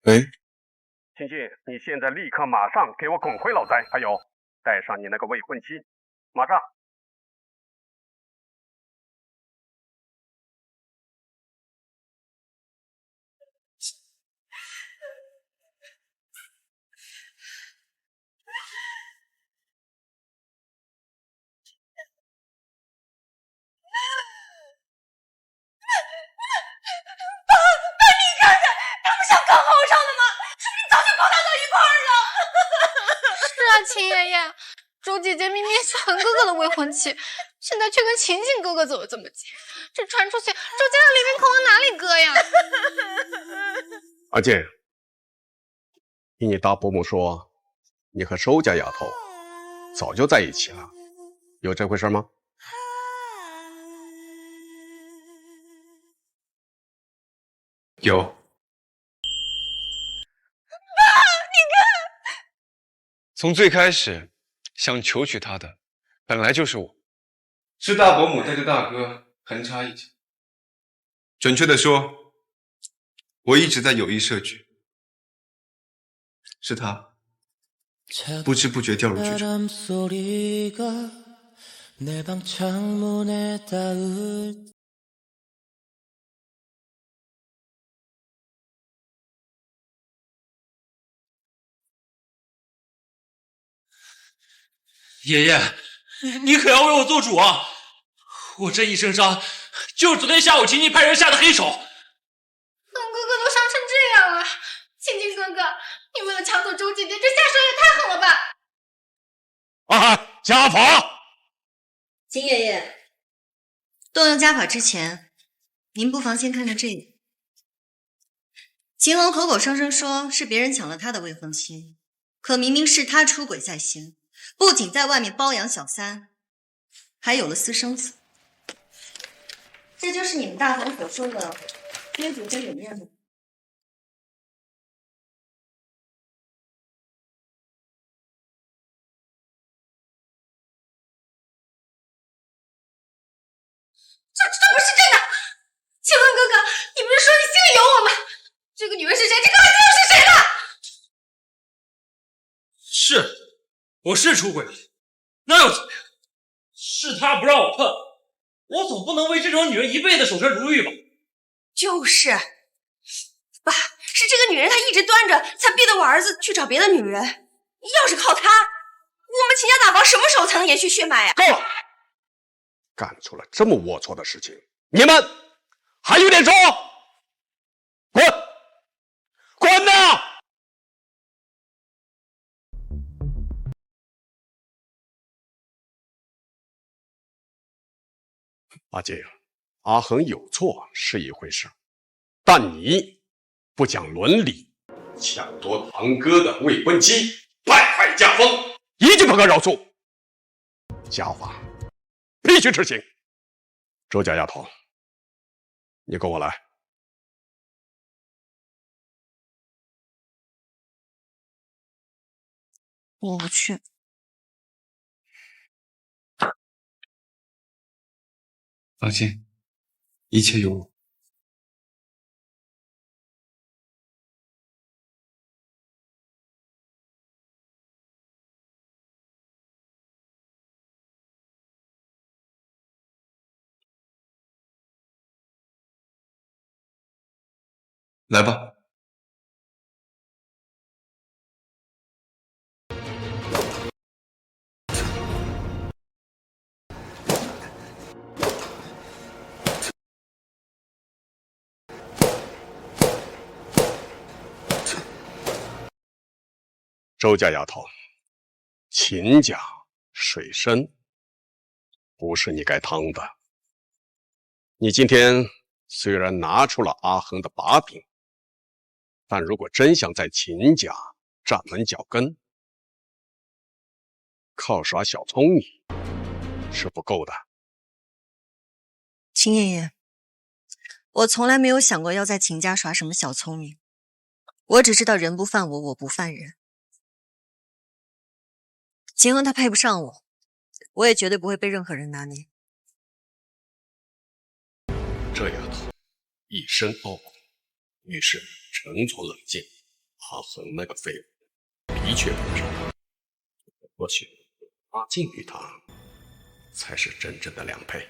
喂，秦晋，你现在立刻马上给我滚回老宅，还有带上你那个未婚妻，马上。秦爷爷，周姐姐明明是恒哥哥的未婚妻，现在却跟秦晋哥哥走得这么近，这传出去，周家的李明可往哪里搁呀？阿健，听你大伯母说，你和周家丫头早就在一起了，有这回事吗？有。从最开始想求娶她的，本来就是我，是大伯母带着大哥横插一脚。准确的说，我一直在有意设局，是他不知不觉掉入局中。爷爷，你可要为我做主啊！我这一身伤，就是昨天下午秦晋派人下的黑手。恒哥哥都伤成这样了，秦晋哥哥，你为了抢走周姐姐，这下手也太狠了吧！家法！秦爷爷，动用家法之前，您不妨先看看这个。秦王口口声声说是别人抢了他的未婚妻，可明明是他出轨在先。不仅在外面包养小三，还有了私生子。这就是你们大房所说的爹祖真理念吗？这不是真的！秦文哥哥，你不是说你心里有我吗？这个女人是谁？这个孩子又是谁？我是出轨了，那又怎么样？是他不让我碰，我总不能为这种女人一辈子守身如玉吧？就是，爸，是这个女人她一直端着，才逼得我儿子去找别的女人。要是靠她，我们秦家大房什么时候才能延续血脉呀？够了！干出了这么龌龊的事情，你们还有脸说？滚！滚呐！阿姐，阿恒有错是一回事，但你不讲伦理，抢夺堂哥的未婚妻，败坏家风，一句不可饶恕。家法必须执行。周家丫头，你跟我来。我不去。放心，一切有我。来吧。周家丫头，秦家水深，不是你该趟的。你今天虽然拿出了阿恒的把柄，但如果真想在秦家站稳脚跟，靠耍小聪明是不够的。秦爷爷，我从来没有想过要在秦家耍什么小聪明，我只知道人不犯我，我不犯人。秦恒他配不上我，我也绝对不会被任何人拿捏。这丫头一身傲骨，于是沉着冷静。阿恒那个废物的确不是他，或许阿静与他才是真正的良配。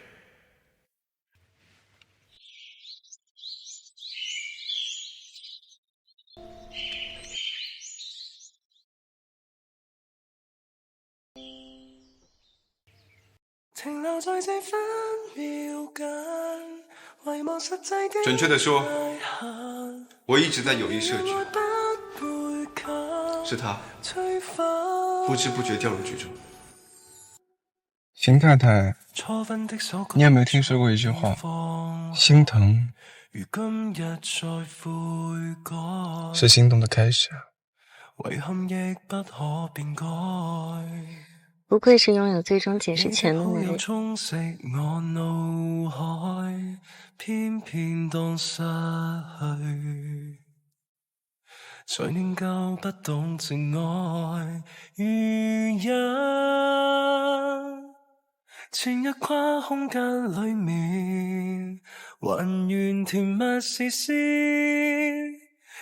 准确的说，我一直在有意设局，是他不知不觉掉入局中。邢太太，你有没有听说过一句话？心疼是心动的开始。不愧是拥有最终解释权的男人。偏偏當失去，才念舊不懂情愛原因。前日跨空間裡面，還原甜蜜時事，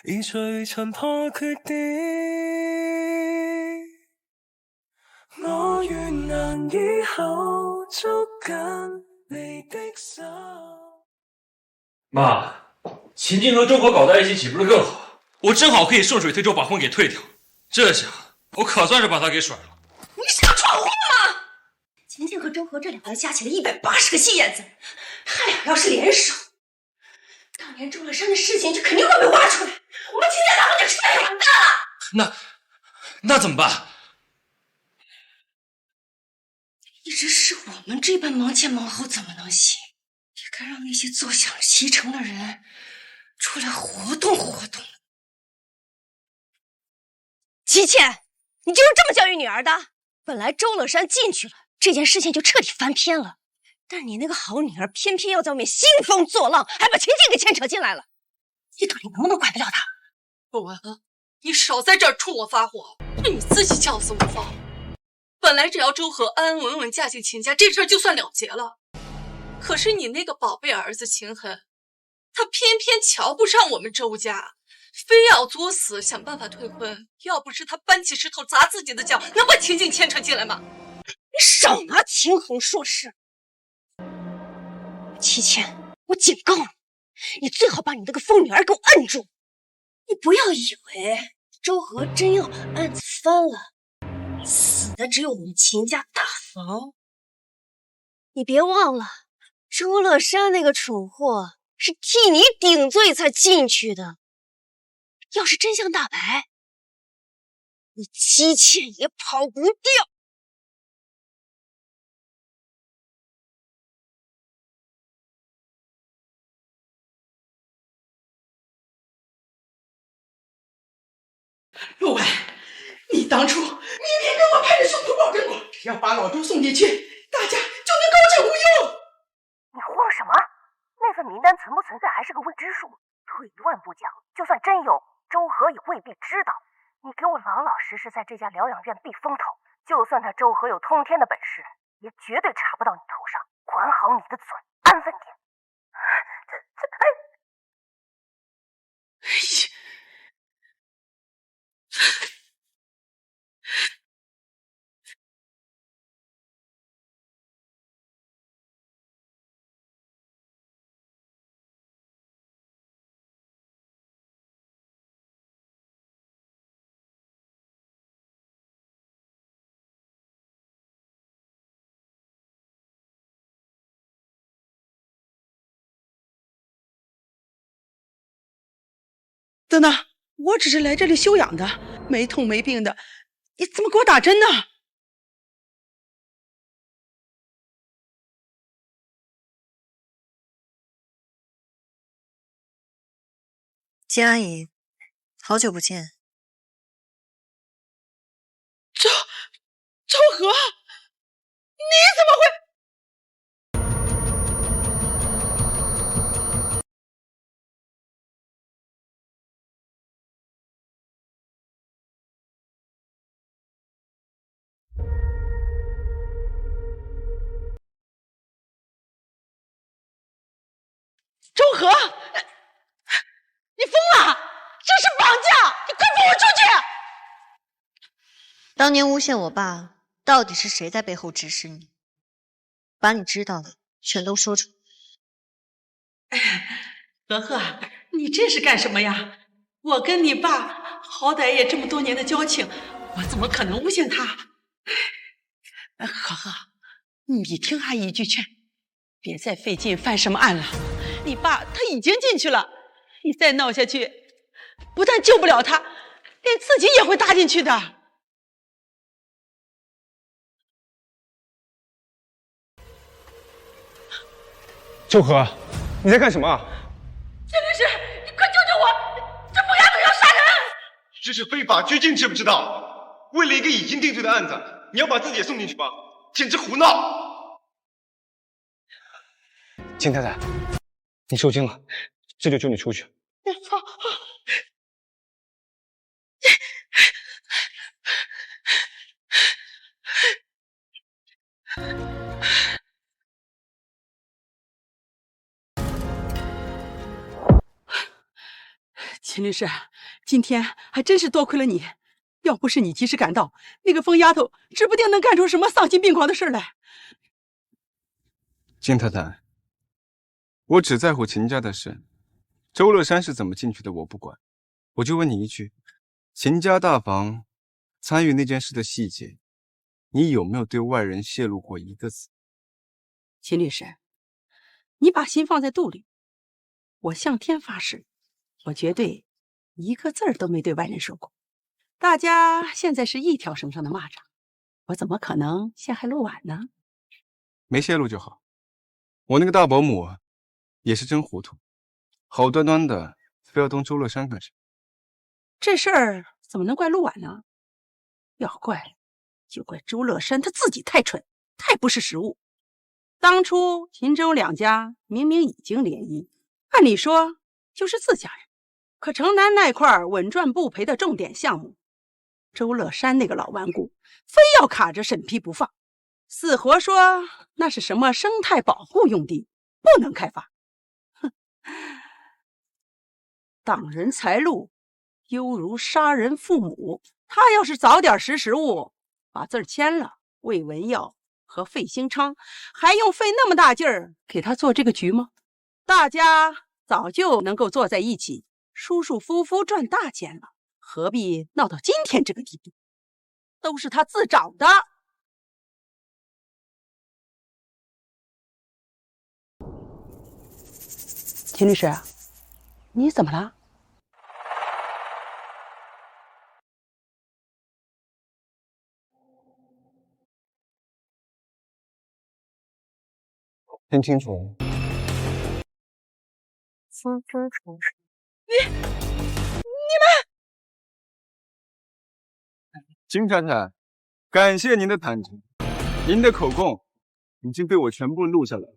已隨塵破缺點。我願能以後捉緊你的手。妈，秦晋和周可搞在一起，岂不是更好？我正好可以顺水推舟把婚给退掉，这下我可算是把他给甩了。你想闯祸吗？秦晋和周和这两个人加起来180个戏眼子，他俩要是联手，当年周乐山的事情就肯定会被挖出来，我们秦家大房就彻底完蛋了。那怎么办？一直是我们这般忙前忙后怎么能行？也该让那些坐享其成的人出来活动活动。齐倩，你就是这么教育女儿的？本来周乐山进去了，这件事情就彻底翻篇了，但你那个好女儿偏偏要在外面兴风作浪，还把秦晋给牵扯进来了，你到底能不能管得了她？陆文，你少在这儿冲我发火，是你自己教唆无方。本来只要周和安安稳稳嫁进秦家，这事儿就算了结了。可是你那个宝贝儿子秦恒，他偏偏瞧不上我们周家，非要作死，想办法退婚。要不是他搬起石头砸自己的脚，能把晴晴牵扯进来吗？你少拿秦衡说事。七千，我警告你，你最好把你那个疯女儿给我摁住。你不要以为周和真要把案子翻了，死的只有我们秦家大房。你别忘了，周乐山那个蠢货是替你顶罪才进去的。要是真相大白，你七千也跑不掉。陆婉，你当初明明跟我拍着胸脯保证过，只要把老周送进去，大家就能高枕无忧。你胡说什么？那份名单存不存在还是个未知数。退一万步讲，就算真有，周和也未必知道。你给我老老实实在这家疗养院避风头，就算他周和有通天的本事，也绝对查不到你头上。管好你的嘴，安分点。等等，我只是来这里休养的，没痛没病的，你怎么给我打针呢？金阿姨，好久不见。周和，你怎么会？周和，你疯了！这是绑架！你快放我出去！当年诬陷我爸，到底是谁在背后指使你？把你知道的全都说出来。和和，你这是干什么呀？我跟你爸好歹也这么多年的交情，我怎么可能诬陷他？和和，你听阿姨一句劝，别再费劲翻什么案了。你爸他已经进去了，你再闹下去，不但救不了他，连自己也会搭进去的。周和，你在干什么？金律师，你快救救我！这疯丫头要杀人！这是非法拘禁，知不知道？为了一个已经定罪的案子，你要把自己也送进去吗？简直胡闹！秦太太，你受惊了，这就救你出去。好。秦律师，今天还真是多亏了你，要不是你及时赶到，那个疯丫头指不定能干出什么丧心病狂的事来。金太太，我只在乎秦家的事，周乐山是怎么进去的我不管，我就问你一句，秦家大房参与那件事的细节，你有没有对外人泄露过一个字？秦律师，你把心放在肚里，我向天发誓，我绝对一个字儿都没对外人说过。大家现在是一条绳上的蚂蚱，我怎么可能陷害陆婉呢？没泄露就好。我那个大保姆也是真糊涂，好端端的非要动周乐山干什么？这事儿怎么能怪陆婉呢？要怪就怪周乐山他自己太蠢，太不识时务。当初秦周两家明明已经联姻，按理说就是自家人，可城南那块稳赚不赔的重点项目，周乐山那个老顽固非要卡着审批不放，死活说那是什么生态保护用地，不能开发。哼，挡人财路犹如杀人父母。他要是早点识时务，把字签了，魏文耀和费兴昌还用费那么大劲儿给他做这个局吗？大家早就能够坐在一起，舒舒服服赚大钱了，何必闹到今天这个地步？都是他自找的。秦律师，你怎么了？听清楚，你们，金太太，感谢您的坦诚，您的口供已经被我全部录下来了。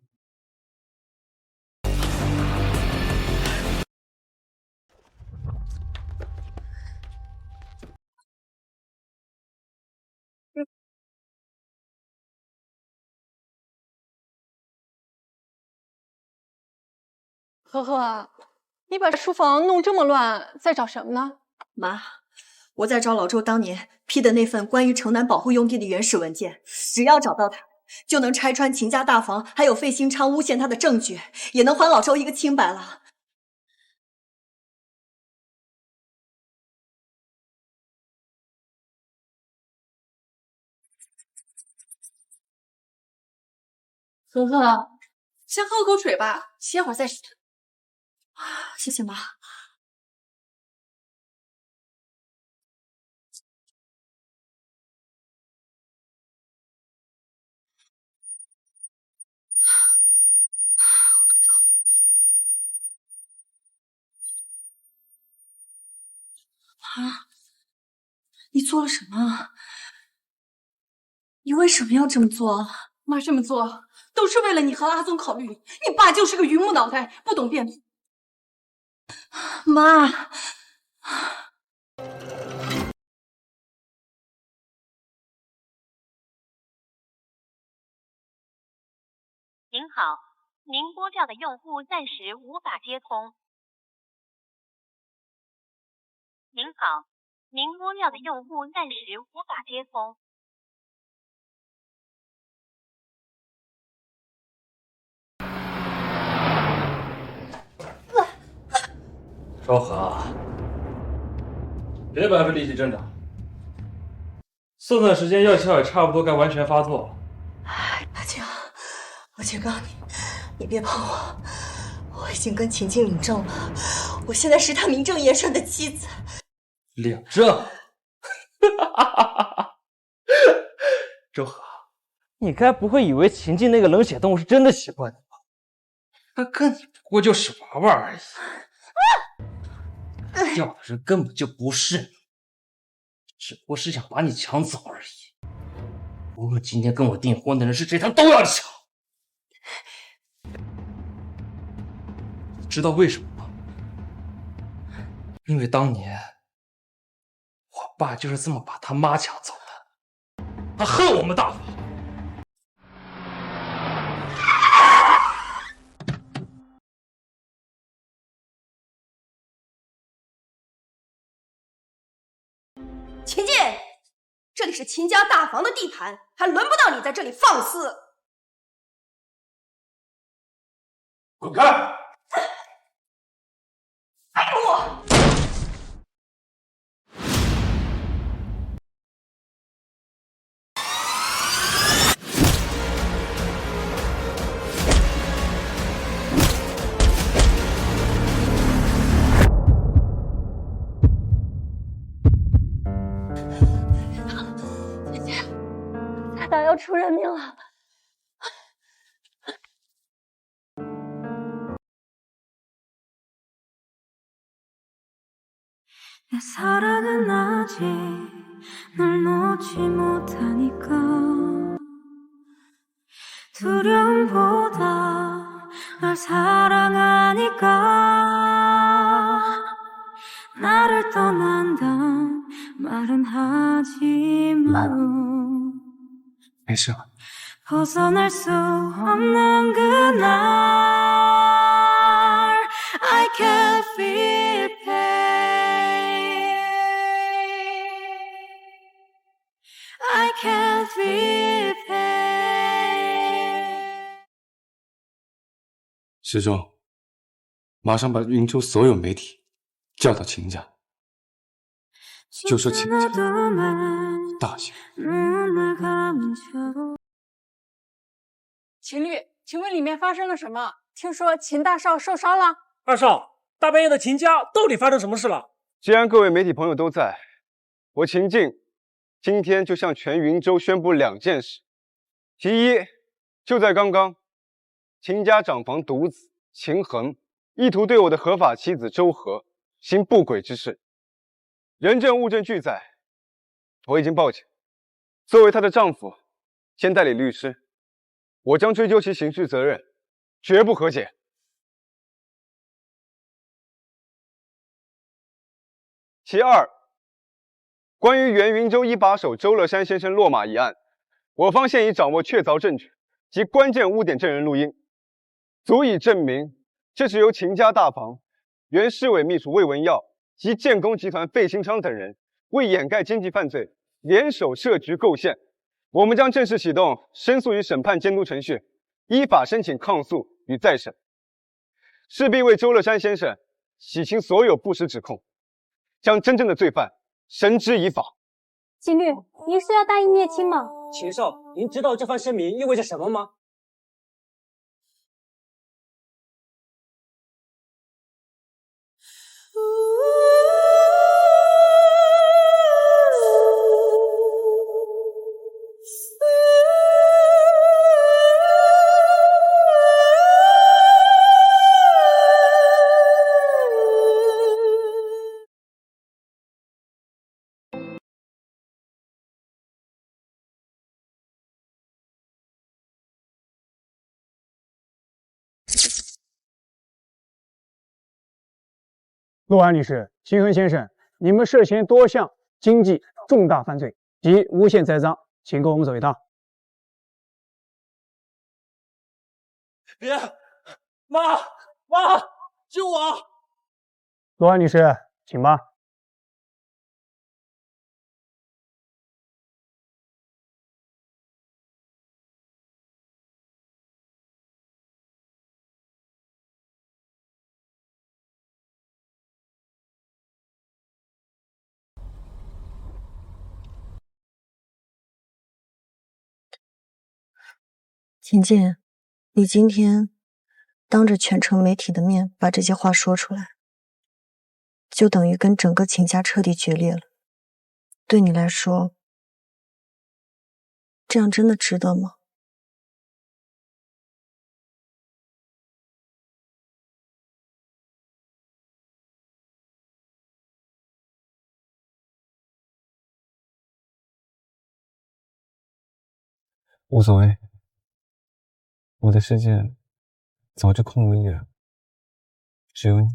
呵呵，你把书房弄这么乱，在找什么呢？妈，我在找老周当年批的那份关于城南保护用地的原始文件，只要找到它，就能拆穿秦家大房还有费兴昌诬陷他的证据，也能还老周一个清白了。呵呵，先喝口水吧，歇会儿再说。谢谢妈。妈，你做了什么？你为什么要这么做？妈这么做都是为了你和阿宗考虑，你爸就是个榆木脑袋，不懂变通。妈，您好，您拨叫的用户暂时无法接通。您好，您拨叫的用户暂时无法接通。周和，别白费力气挣扎，算算时间，药效也差不多该完全发作了。阿青，我警告你，你别碰我！我已经跟秦京领证了，我现在是他名正言顺的妻子。领证？周和，你该不会以为秦晋那个冷血动物是真的喜欢你吧？他跟你不过就是玩玩而已。要的人根本就不是你，只不过是想把你抢走而已。无论今天跟我订婚的人是谁，他都要抢。知道为什么吗？因为当年我爸就是这么把他妈抢走的，他恨我们大房。秦晋，这里是秦家大房的地盘，还轮不到你在这里放肆！滚开！放我！他要出人命了！ 내 사랑은 아직 널 놓지 못하니까 두려움보다 널 사랑하니까 나를 떠난단 말은 하지만 没事。 벗어날 수 없는 그날 I can feel pain 时钟，马上把云州所有媒体叫到秦家，就说秦家大幸。秦律，请问里面发生了什么？听说秦大少受伤了。二少，大半夜的秦家到底发生什么事了？既然各位媒体朋友都在，我秦晋今天就向全云州宣布2件事。其一，就在刚刚，秦家长房独子秦衡意图对我的合法妻子周和行不轨之事，人证物证俱在，我已经报警。作为她的丈夫兼代理律师，我将追究其刑事责任，绝不和解。其二，关于原云州一把手周乐山先生落马一案，我方现已掌握确凿证据及关键污点证人录音，足以证明这是由秦家大房原市委秘书魏文耀及建工集团费兴昌等人为掩盖经济犯罪，联手设局构陷。我们将正式启动申诉与审判监督程序，依法申请抗诉与再审，势必为周乐山先生洗清所有不实指控，将真正的罪犯绳之以法。秦律，您是要大义灭亲吗？秦少，您知道这番声明意味着什么吗？陆安律师、秦衡先生，你们涉嫌多项经济重大犯罪及诬陷栽赃，请跟我们走一趟。别，妈，救我！陆安律师，请吧。秦晋，你今天当着全城媒体的面把这些话说出来，就等于跟整个秦家彻底决裂了。对你来说，这样真的值得吗？无所谓，我的世界早就空无一人，只有你。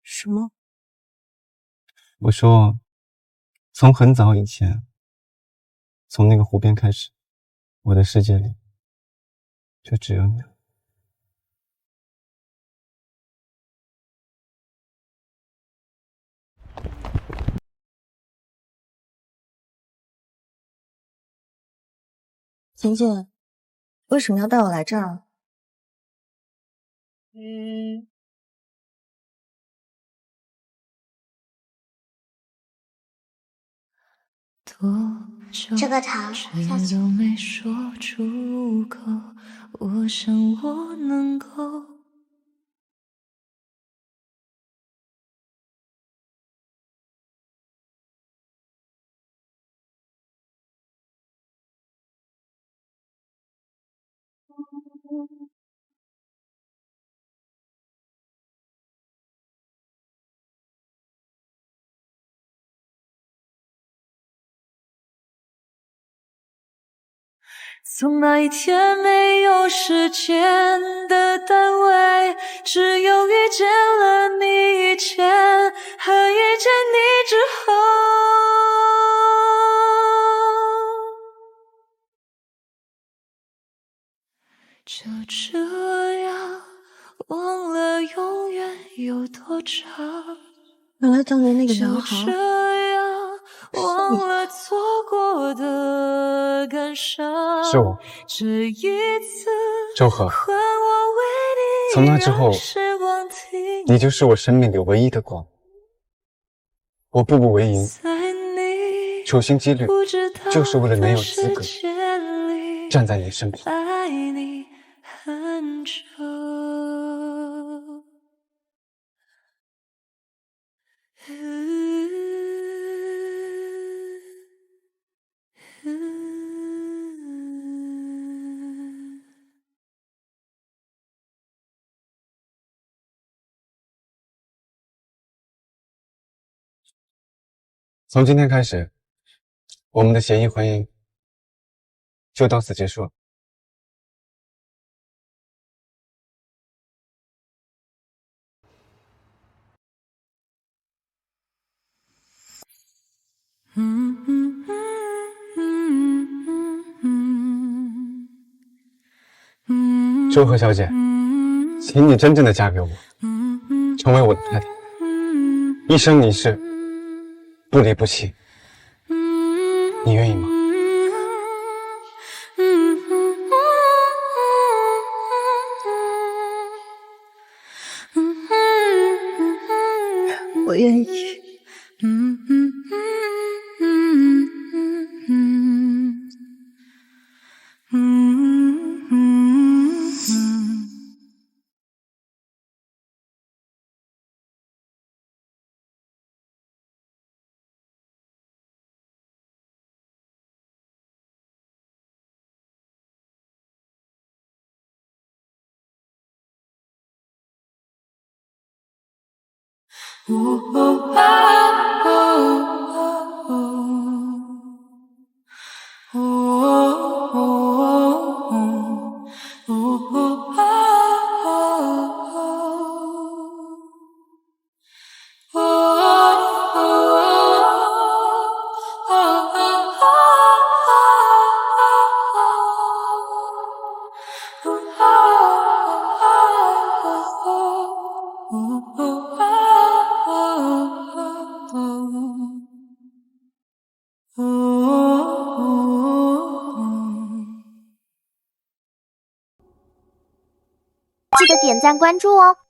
什么？我说，从很早以前，从那个湖边开始，我的世界里就只有你了。秦晋，为什么要带我来这儿？这个糖下去。都没说出口，我想我能够。从那一天没有时间的单位，只有遇见了你以前和遇见你之后，就这样忘了永远有多长。原来当年那个男孩就这样忘了错过的感伤。是我，这一次周和。还我唯从那之后，你就是我生命里唯一的光。我步步为营，处心积虑，就是为了能有资格站在你身边。爱你很久。从今天开始，我们的协议婚姻就到此结束了。周和小姐，请你真正的嫁给我，成为我的太太，一生一世不离不弃，你愿意吗？我愿意。记得点赞关注哦。